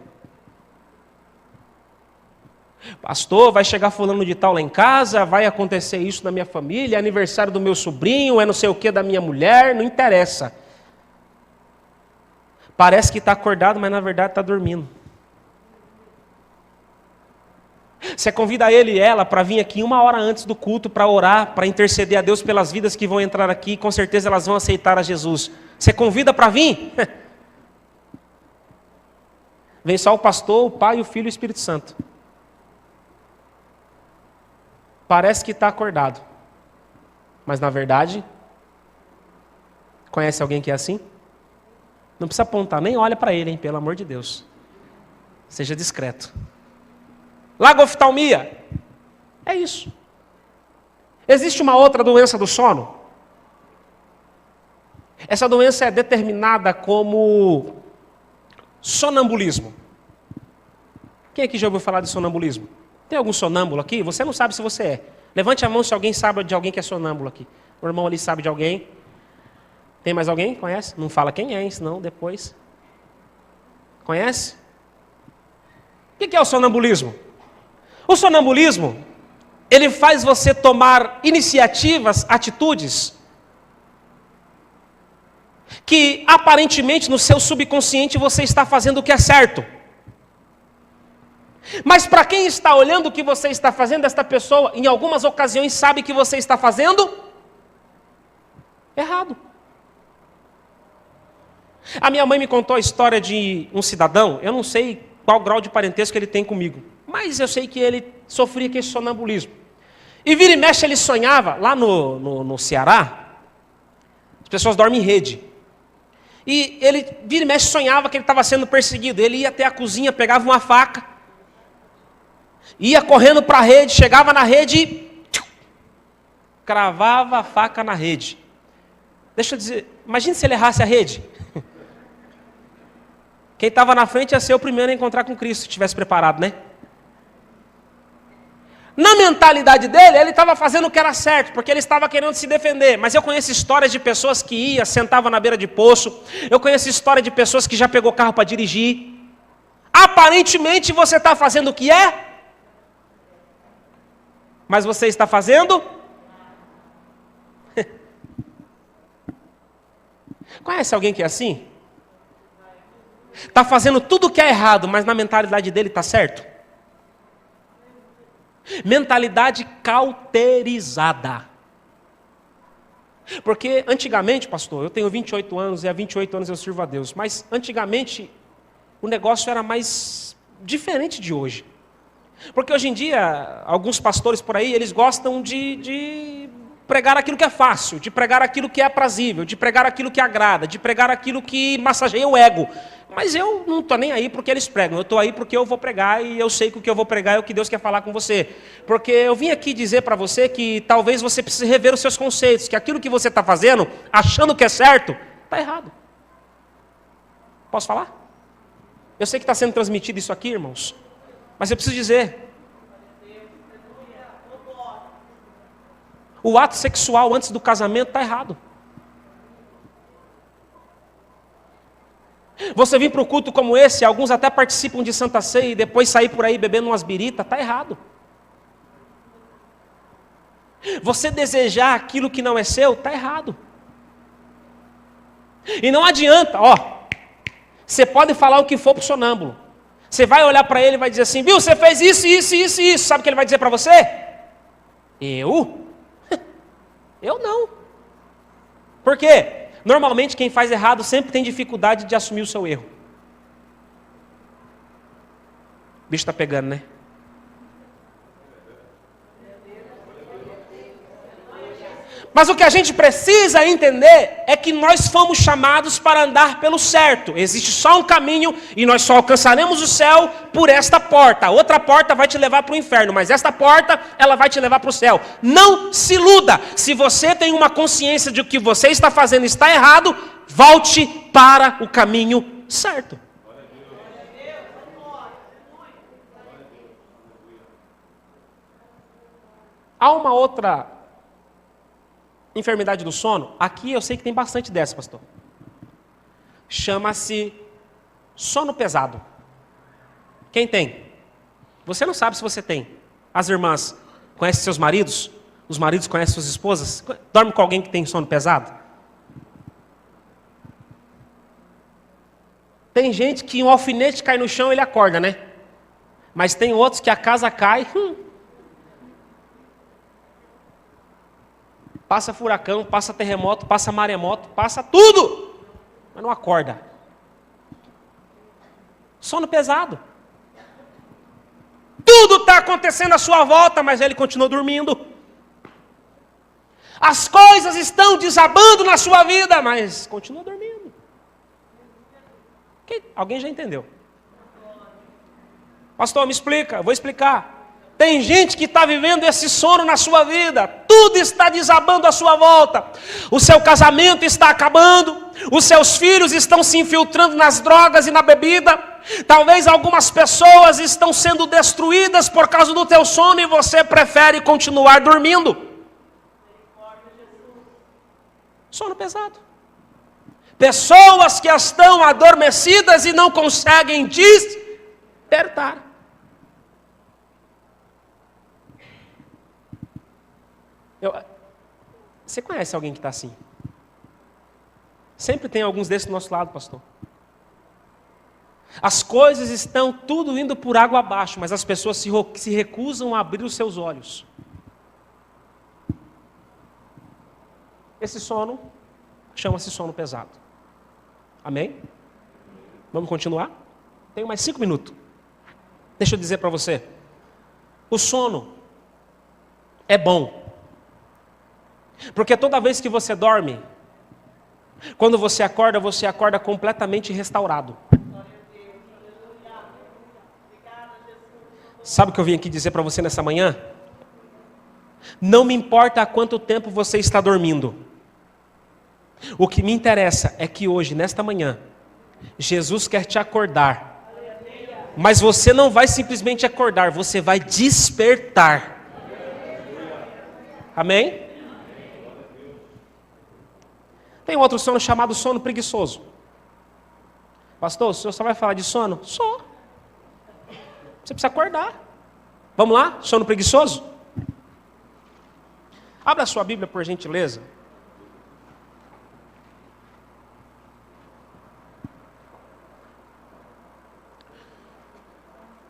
Pastor, vai chegar fulano de tal lá em casa, vai acontecer isso na minha família, é aniversário do meu sobrinho, é não sei o que da minha mulher, não interessa. Parece que está acordado, mas na verdade está dormindo. Você convida ele e ela para vir aqui 1 hora antes do culto para orar, para interceder a Deus pelas vidas que vão entrar aqui, com certeza elas vão aceitar a Jesus. Você convida para vir? Vem só o pastor, o pai, o filho e o Espírito Santo. Parece que está acordado, mas na verdade, conhece alguém que é assim? Não precisa apontar, nem olha para ele, hein, pelo amor de Deus. Seja discreto. Lagoftalmia, é isso. Existe uma outra doença do sono. Essa doença é determinada como sonambulismo. Quem aqui já ouviu falar de sonambulismo? Tem algum sonâmbulo aqui? Você não sabe se você é. Levante a mão se alguém sabe de alguém que é sonâmbulo aqui. O irmão ali sabe de alguém. Tem mais alguém? Conhece? Não fala quem é, hein? Senão depois. Conhece? O que é o sonambulismo? O sonambulismo, ele faz você tomar iniciativas, atitudes, que aparentemente no seu subconsciente você está fazendo o que é certo. Mas para quem está olhando o que você está fazendo, esta pessoa, em algumas ocasiões, sabe que você está fazendo errado. A minha mãe me contou a história de um cidadão, eu não sei qual grau de parentesco ele tem comigo, mas eu sei que ele sofria com esse sonambulismo. E vira e mexe ele sonhava, lá no Ceará, as pessoas dormem em rede. E ele vira e mexe sonhava que ele estava sendo perseguido. Ele ia até a cozinha, pegava uma faca, ia correndo para a rede, chegava na rede e cravava a faca na rede. Deixa eu dizer, imagine se ele errasse a rede. Quem estava na frente ia ser o primeiro a encontrar com Cristo, se estivesse preparado, né? Na mentalidade dele, ele estava fazendo o que era certo, porque ele estava querendo se defender. Mas eu conheço histórias de pessoas que iam, sentavam na beira de poço. Eu conheço história de pessoas que já pegou carro para dirigir. Aparentemente você está fazendo o que é, mas você está fazendo? Conhece alguém que é assim? Está fazendo tudo o que é errado, mas na mentalidade dele está certo? Mentalidade cauterizada. Porque antigamente, pastor, eu tenho 28 anos e há 28 anos eu sirvo a Deus, mas antigamente o negócio era mais diferente de hoje. Porque hoje em dia, alguns pastores por aí, eles gostam de pregar aquilo que é fácil, de pregar aquilo que é aprazível, de pregar aquilo que agrada, de pregar aquilo que massageia o ego. Mas eu não estou nem aí porque eles pregam, eu estou aí porque eu vou pregar e eu sei que o que eu vou pregar é o que Deus quer falar com você. Porque eu vim aqui dizer para você que talvez você precise rever os seus conceitos, que aquilo que você está fazendo, achando que é certo, está errado. Posso falar? Eu sei que está sendo transmitido isso aqui, irmãos, mas eu preciso dizer. O ato sexual antes do casamento está errado. Você vir para um culto como esse, alguns até participam de Santa Ceia e depois sair por aí bebendo umas biritas, está errado. Você desejar aquilo que não é seu, está errado. E não adianta, você pode falar o que for para o sonâmbulo. Você vai olhar para ele e vai dizer assim, viu, você fez isso, isso, isso e isso. Sabe o que ele vai dizer para você? Eu não. Por quê? Normalmente quem faz errado sempre tem dificuldade de assumir o seu erro. O bicho está pegando, né? Mas o que a gente precisa entender é que nós fomos chamados para andar pelo certo. Existe só um caminho e nós só alcançaremos o céu por esta porta. A outra porta vai te levar para o inferno, mas esta porta, ela vai te levar para o céu. Não se iluda. Se você tem uma consciência de que o que você está fazendo está errado, volte para o caminho certo. Há uma outra enfermidade do sono, aqui eu sei que tem bastante dessa, pastor. Chama-se sono pesado. Quem tem? Você não sabe se você tem. As irmãs conhecem seus maridos? Os maridos conhecem suas esposas? Dorme com alguém que tem sono pesado? Tem gente que um alfinete cai no chão e ele acorda, né? Mas tem outros que a casa cai... Passa furacão, passa terremoto, passa maremoto, passa tudo, mas não acorda. Sono pesado. Tudo está acontecendo à sua volta, mas ele continua dormindo. As coisas estão desabando na sua vida, mas continua dormindo. Alguém já entendeu? Pastor, me explica, eu vou explicar. Tem gente que está vivendo esse sono na sua vida. Tudo está desabando à sua volta. O seu casamento está acabando. Os seus filhos estão se infiltrando nas drogas e na bebida. Talvez algumas pessoas estão sendo destruídas por causa do teu sono e você prefere continuar dormindo. Sono pesado. Pessoas que estão adormecidas e não conseguem despertar. Você conhece alguém que está assim? Sempre tem alguns desses do nosso lado, pastor. As coisas estão tudo indo por água abaixo, mas as pessoas se recusam a abrir os seus olhos. Esse sono chama-se sono pesado. Amém? Vamos continuar? Tenho mais 5 minutos. Deixa eu dizer para você. O sono é bom. Porque toda vez que você dorme, quando você acorda completamente restaurado. Sabe o que eu vim aqui dizer para você nessa manhã? Não me importa há quanto tempo você está dormindo. O que me interessa é que hoje, nesta manhã, Jesus quer te acordar. Mas você não vai simplesmente acordar, você vai despertar. Amém? Tem outro sono chamado sono preguiçoso. Pastor, o senhor só vai falar de sono? Só. Você precisa acordar. Vamos lá? Sono preguiçoso? Abra a sua Bíblia, por gentileza.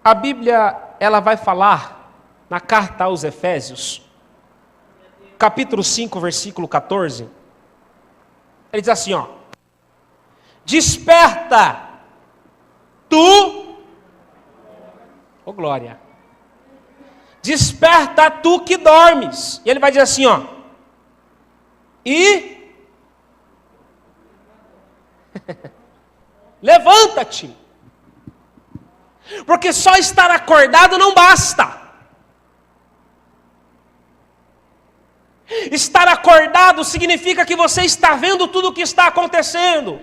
A Bíblia, ela vai falar na carta aos Efésios, capítulo 5, versículo 14. Ele diz assim, desperta, tu, ô glória, desperta tu que dormes. E ele vai dizer assim, ó, e levanta-te. Porque só estar acordado não basta. Estar acordado significa que você está vendo tudo o que está acontecendo.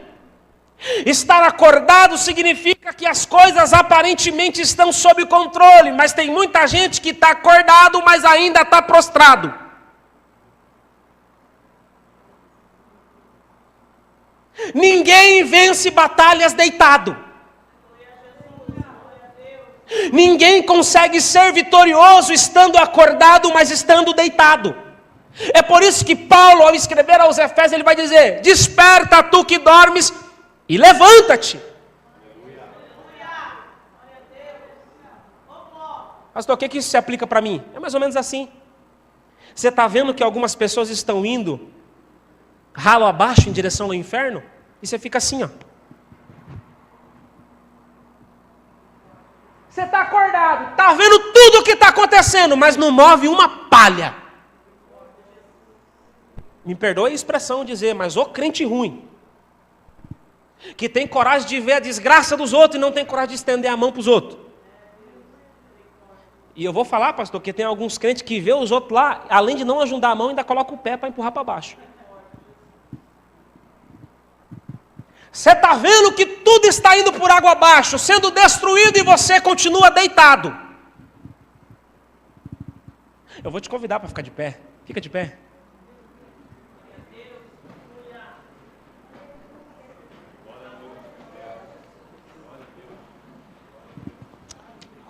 Estar acordado significa que as coisas aparentemente estão sob controle, mas tem muita gente que está acordado, mas ainda está prostrado. Ninguém vence batalhas deitado. Ninguém consegue ser vitorioso estando acordado, mas estando deitado. É por isso que Paulo, ao escrever aos Efésios, ele vai dizer: desperta tu que dormes e levanta-te. Pastor, o que isso se aplica para mim? É mais ou menos assim. Você está vendo que algumas pessoas estão indo ralo abaixo em direção ao inferno? E você fica assim, ó. Você está acordado, está vendo tudo o que está acontecendo, mas não move uma palha. Me perdoe a expressão dizer, mas ô crente ruim, que tem coragem de ver a desgraça dos outros e não tem coragem de estender a mão para os outros. E eu vou falar, pastor, que tem alguns crentes que vê os outros lá, além de não ajudar a mão, ainda coloca o pé para empurrar para baixo. Você está vendo que tudo está indo por água abaixo, sendo destruído, e você continua deitado. Eu vou te convidar para ficar de pé. Fica de pé.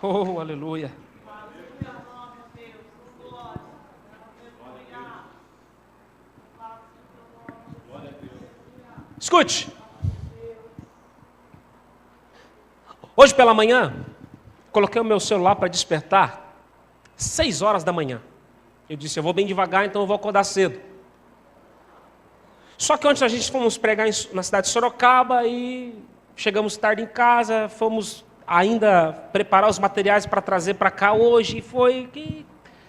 Oh, aleluia. Escute. Hoje pela manhã, coloquei o meu celular para despertar 6 horas da manhã. Eu disse, eu vou bem devagar, então eu vou acordar cedo. Só que ontem a gente fomos pregar na cidade de Sorocaba e chegamos tarde em casa, fomos ainda preparar os materiais para trazer para cá hoje, e foi que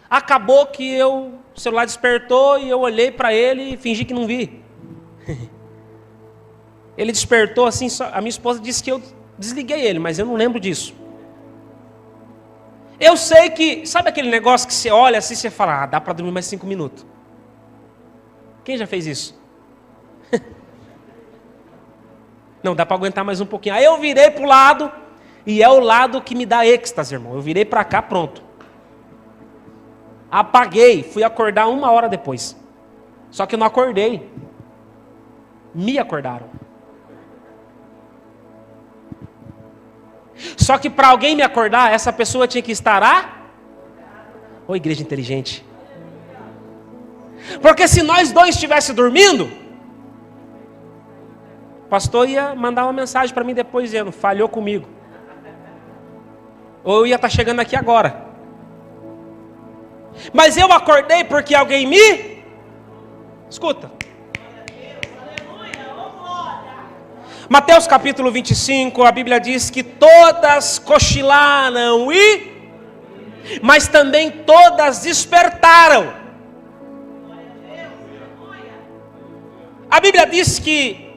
acabou que o celular despertou e eu olhei para ele e fingi que não vi. Ele despertou assim, a minha esposa disse que eu desliguei ele, mas eu não lembro disso. Eu sei que, sabe aquele negócio que você olha assim e você fala, dá para dormir mais 5 minutos. Quem já fez isso? Não, dá para aguentar mais um pouquinho. Aí eu virei para o lado, e é o lado que me dá êxtase, irmão. Eu virei para cá, pronto. Apaguei, fui acordar 1 hora depois. Só que eu não acordei. Me acordaram. Só que para alguém me acordar, essa pessoa tinha que estar Ô igreja inteligente. Porque se nós dois estivéssemos dormindo, o pastor ia mandar uma mensagem para mim depois dizendo, falhou comigo. Ou eu ia estar chegando aqui agora. Mas eu acordei porque alguém me... Escuta. Mateus capítulo 25, a Bíblia diz que todas cochilaram mas também todas despertaram. A Bíblia diz que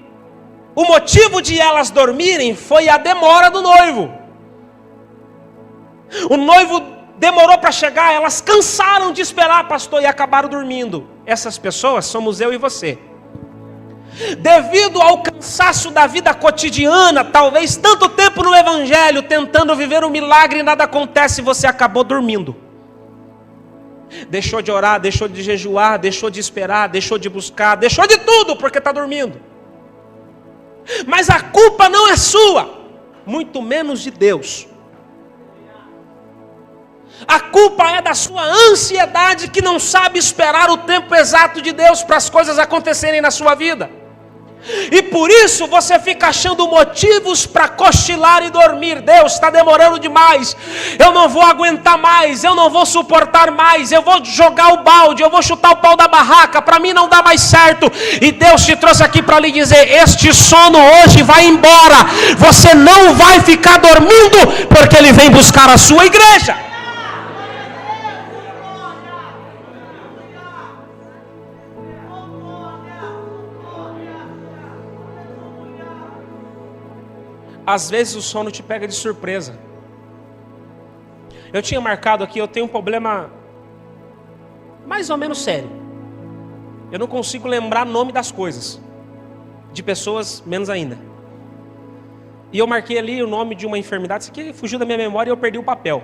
o motivo de elas dormirem foi a demora do noivo. O noivo demorou para chegar, elas cansaram de esperar, pastor, e acabaram dormindo. Essas pessoas somos eu e você. Devido ao cansaço da vida cotidiana, talvez tanto tempo no evangelho, tentando viver um milagre e nada acontece, você acabou dormindo. Deixou de orar, deixou de jejuar, deixou de esperar, deixou de buscar, deixou de tudo porque está dormindo. Mas a culpa não é sua, muito menos de Deus. A culpa é da sua ansiedade que não sabe esperar o tempo exato de Deus para as coisas acontecerem na sua vida. E por isso você fica achando motivos para cochilar e dormir. Deus, está demorando demais, eu não vou aguentar mais, eu não vou suportar mais, eu vou jogar o balde, eu vou chutar o pau da barraca, para mim não dá mais certo. E Deus te trouxe aqui para lhe dizer: este sono hoje vai embora, você não vai ficar dormindo, porque Ele vem buscar a sua igreja. Às vezes o sono te pega de surpresa. Eu tinha marcado aqui, eu tenho um problema mais ou menos sério. Eu não consigo lembrar o nome das coisas, de pessoas menos ainda. E eu marquei ali o nome de uma enfermidade, isso aqui fugiu da minha memória e eu perdi o papel.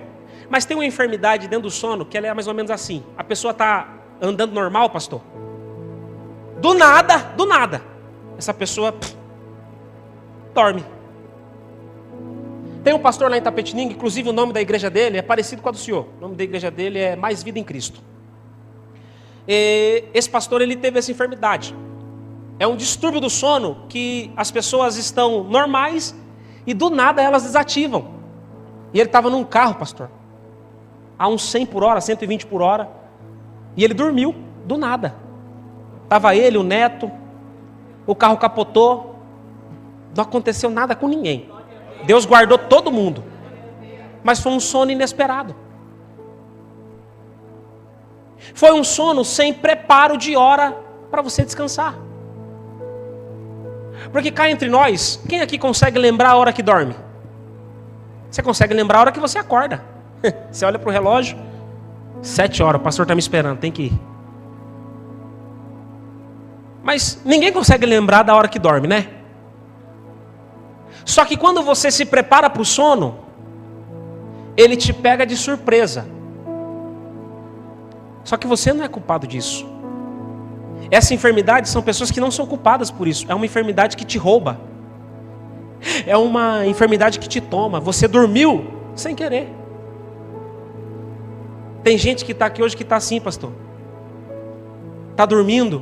Mas tem uma enfermidade dentro do sono que ela é mais ou menos assim. A pessoa está andando normal, pastor. Do nada, essa pessoa dorme. Tem um pastor lá em Tapetininga, inclusive o nome da igreja dele é parecido com a do senhor. O nome da igreja dele é Mais Vida em Cristo. E esse pastor, ele teve essa enfermidade. É um distúrbio do sono que as pessoas estão normais e do nada elas desativam. E ele estava num carro, pastor, a uns 100 por hora, 120 por hora. E ele dormiu, do nada. Estava ele, o neto, o carro capotou. Não aconteceu nada com ninguém. Deus guardou todo mundo. Mas foi um sono inesperado. Foi um sono sem preparo de hora para você descansar. Porque cá entre nós, quem aqui consegue lembrar a hora que dorme? Você consegue lembrar a hora que você acorda. Você olha para o relógio, 7 horas, o pastor está me esperando, tem que ir. Mas ninguém consegue lembrar da hora que dorme, né? Só que quando você se prepara para o sono, ele te pega de surpresa. Só que você não é culpado disso. Essa enfermidade são pessoas que não são culpadas por isso. É uma enfermidade que te rouba. É uma enfermidade que te toma. Você dormiu sem querer. Tem gente que está aqui hoje que está assim, pastor. Está dormindo,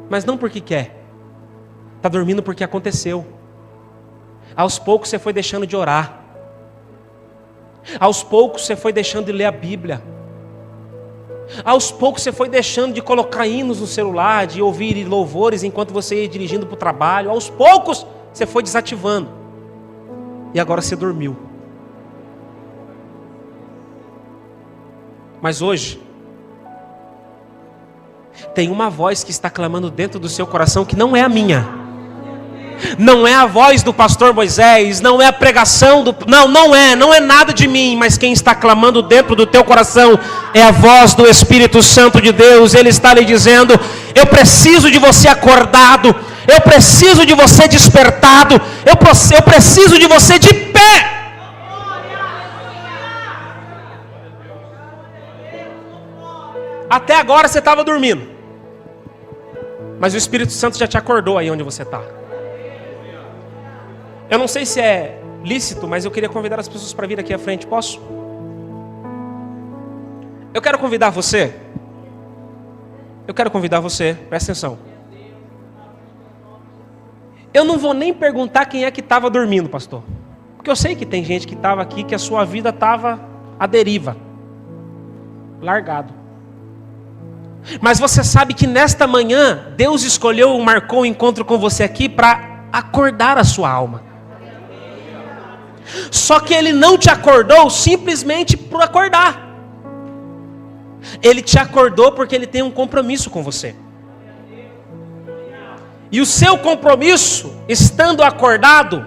mas não porque quer. Está dormindo porque aconteceu. Aos poucos você foi deixando de orar. Aos poucos você foi deixando de ler a Bíblia. Aos poucos você foi deixando de colocar hinos no celular, de ouvir louvores enquanto você ia dirigindo para o trabalho. Aos poucos você foi desativando. E agora você dormiu. Mas hoje tem uma voz que está clamando dentro do seu coração que não é a minha. Não é a voz do pastor Moisés, não é a pregação do... Não é nada de mim, mas quem está clamando dentro do teu coração é a voz do Espírito Santo de Deus. Ele está lhe dizendo: eu preciso de você acordado, eu preciso de você despertado, eu preciso de você de pé. Até agora você estava dormindo, mas o Espírito Santo já te acordou aí onde você está. Eu não sei se é lícito, mas eu queria convidar as pessoas para vir aqui à frente, posso? Eu quero convidar você, presta atenção. Eu não vou nem perguntar quem é que estava dormindo, pastor, porque eu sei que tem gente que estava aqui, que a sua vida estava à deriva, largado. Mas você sabe que nesta manhã, Deus escolheu, marcou um encontro com você aqui para acordar a sua alma. Só que Ele não te acordou simplesmente por acordar. Ele te acordou porque Ele tem um compromisso com você. E o seu compromisso, estando acordado,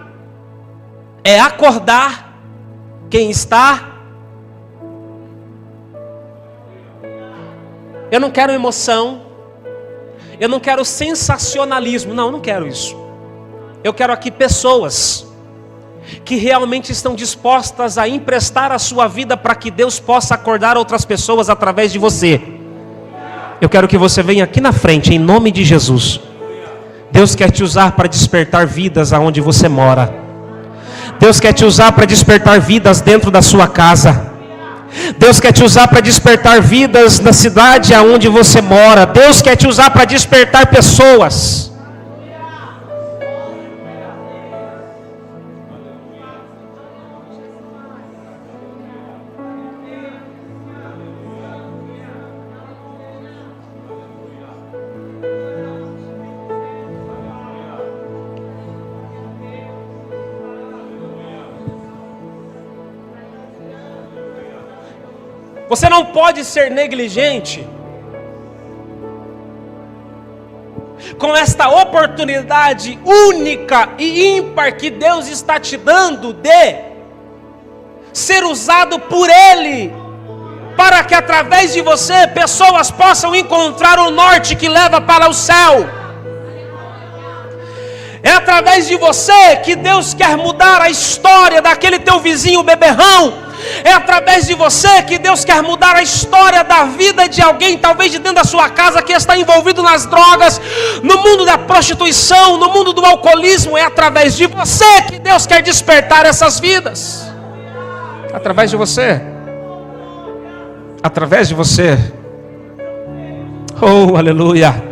é acordar quem está. Eu não quero emoção, eu não quero sensacionalismo, não, eu não quero isso. Eu quero aqui pessoas que realmente estão dispostas a emprestar a sua vida para que Deus possa acordar outras pessoas através de você. Eu quero que você venha aqui na frente, em nome de Jesus. Deus quer te usar para despertar vidas aonde você mora. Deus quer te usar para despertar vidas dentro da sua casa. Deus quer te usar para despertar vidas na cidade aonde você mora. Deus quer te usar para despertar pessoas. Você não pode ser negligente com esta oportunidade única e ímpar que Deus está te dando de ser usado por Ele, para que através de você pessoas possam encontrar o norte que leva para o céu. É através de você que Deus quer mudar a história daquele teu vizinho beberrão. É através de você que Deus quer mudar a história da vida de alguém, talvez de dentro da sua casa, que está envolvido nas drogas, no mundo da prostituição, no mundo do alcoolismo. É através de você que Deus quer despertar essas vidas. Através de você. Através de você. Oh, aleluia.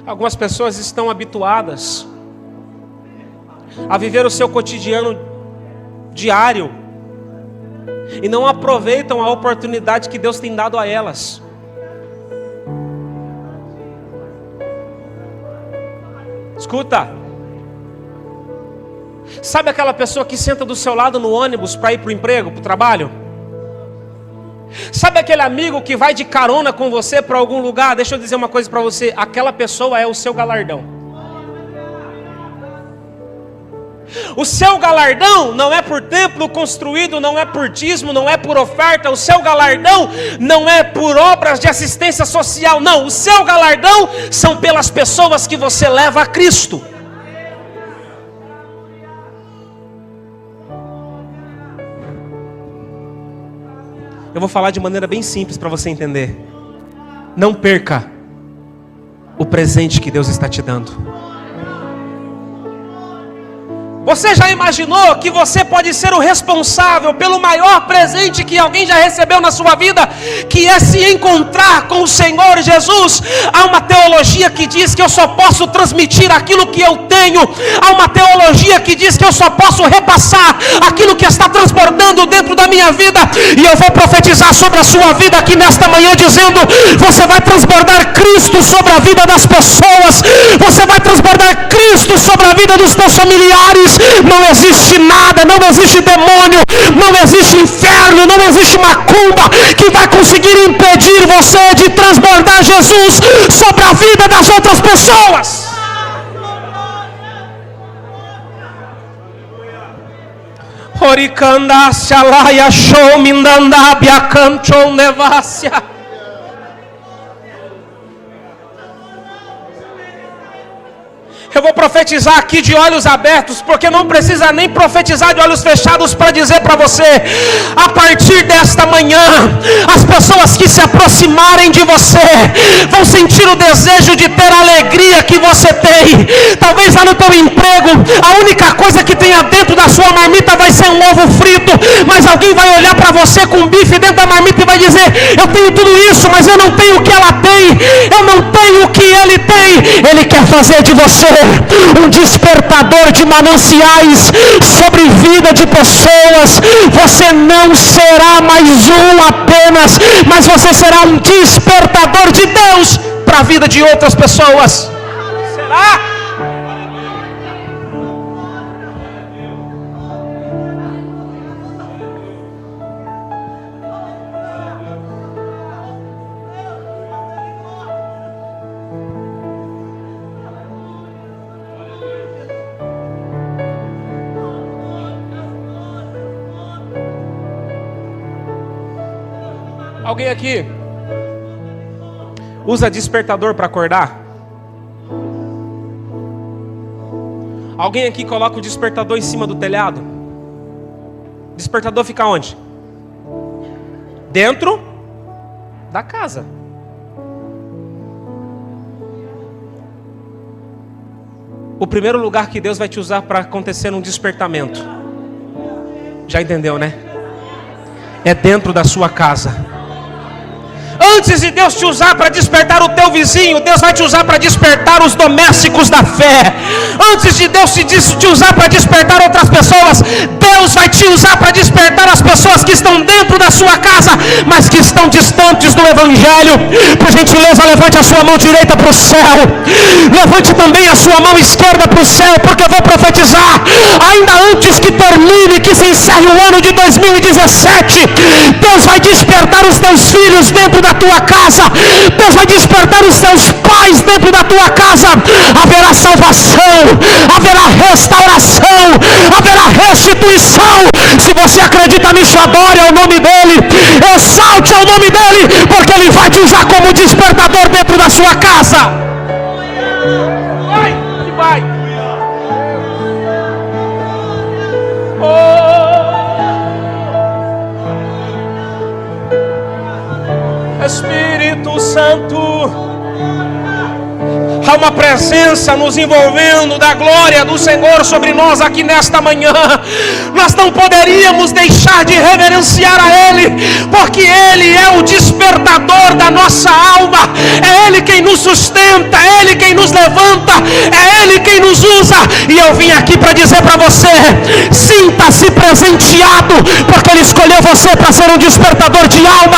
Algumas pessoas estão habituadas a viver o seu cotidiano diário e não aproveitam a oportunidade que Deus tem dado a elas. Escuta. Sabe aquela pessoa que senta do seu lado no ônibus para ir para o emprego, para o trabalho? Sabe aquele amigo que vai de carona com você para algum lugar? Deixa eu dizer uma coisa para você. Aquela pessoa é o seu galardão. O seu galardão não é por templo construído, não é por dízimo, não é por oferta. O seu galardão não é por obras de assistência social. Não, o seu galardão são pelas pessoas que você leva a Cristo. Eu vou falar de maneira bem simples para você entender. Não perca o presente que Deus está te dando. Você já imaginou que você pode ser o responsável pelo maior presente que alguém já recebeu na sua vida, que é se encontrar com o Senhor Jesus? Há uma teologia que diz que eu só posso transmitir aquilo que eu tenho. Há uma teologia que diz que eu só posso repassar aquilo que está transbordando dentro da minha vida. E eu vou profetizar sobre a sua vida aqui nesta manhã, dizendo: você vai transbordar Cristo sobre a vida das pessoas. Você vai transbordar Cristo sobre a vida dos teus familiares. Não existe nada, não existe demônio, não existe inferno, não existe macumba que vai conseguir impedir você de transbordar Jesus sobre a vida das outras pessoas. Oricandasya laia shomindandabia canchon nevasya. Eu vou profetizar aqui de olhos abertos, porque não precisa nem profetizar de olhos fechados para dizer para você: a partir desta manhã, as pessoas que se aproximarem de você vão sentir o desejo de ter a alegria que você tem. Talvez lá no teu emprego, a única coisa que tenha dentro da sua marmita vai ser um ovo frito, mas alguém vai olhar para você com um bife dentro da marmita e vai dizer: eu tenho tudo isso, mas eu não tenho o que ela tem, eu não tenho o que ele tem. Ele quer fazer de você um despertador de mananciais sobre vida de pessoas. Você não será mais um apenas, mas você será um despertador de Deus para a vida de outras pessoas. Será? Alguém aqui usa despertador para acordar? Alguém aqui coloca o despertador em cima do telhado? O despertador fica onde? Dentro da casa. O primeiro lugar que Deus vai te usar para acontecer um despertamento, já entendeu, né? É dentro da sua casa. Antes de Deus te usar para despertar o teu vizinho, Deus vai te usar para despertar os domésticos da fé. Antes de Deus te usar para despertar outras pessoas, Deus vai te usar para despertar as pessoas que estão dentro da sua casa, mas que estão distantes do Evangelho. Por gentileza, levante a sua mão direita para o céu. Levante também a sua mão esquerda para o céu, porque eu vou profetizar. Ainda antes que termine, que se encerre o ano de 2017, Deus vai despertar os teus filhos dentro da tua casa. Deus vai despertar os teus pais dentro da tua casa. Haverá salvação, haverá restauração, haverá restituição. Se você acredita nisso, adore ao nome dele, exalte ao nome dele, porque ele vai te usar como despertador dentro da sua casa. Vai. Espírito Santo, há uma presença nos envolvendo da glória do Senhor sobre nós aqui nesta manhã. Nós não poderíamos deixar de reverenciar a Ele, porque Ele é o despertador da nossa alma. É Ele quem nos sustenta, é Ele quem nos levanta, é Ele quem nos usa. E eu vim aqui para dizer para você: sinta-se presenteado, porque Ele escolheu você para ser um despertador de alma.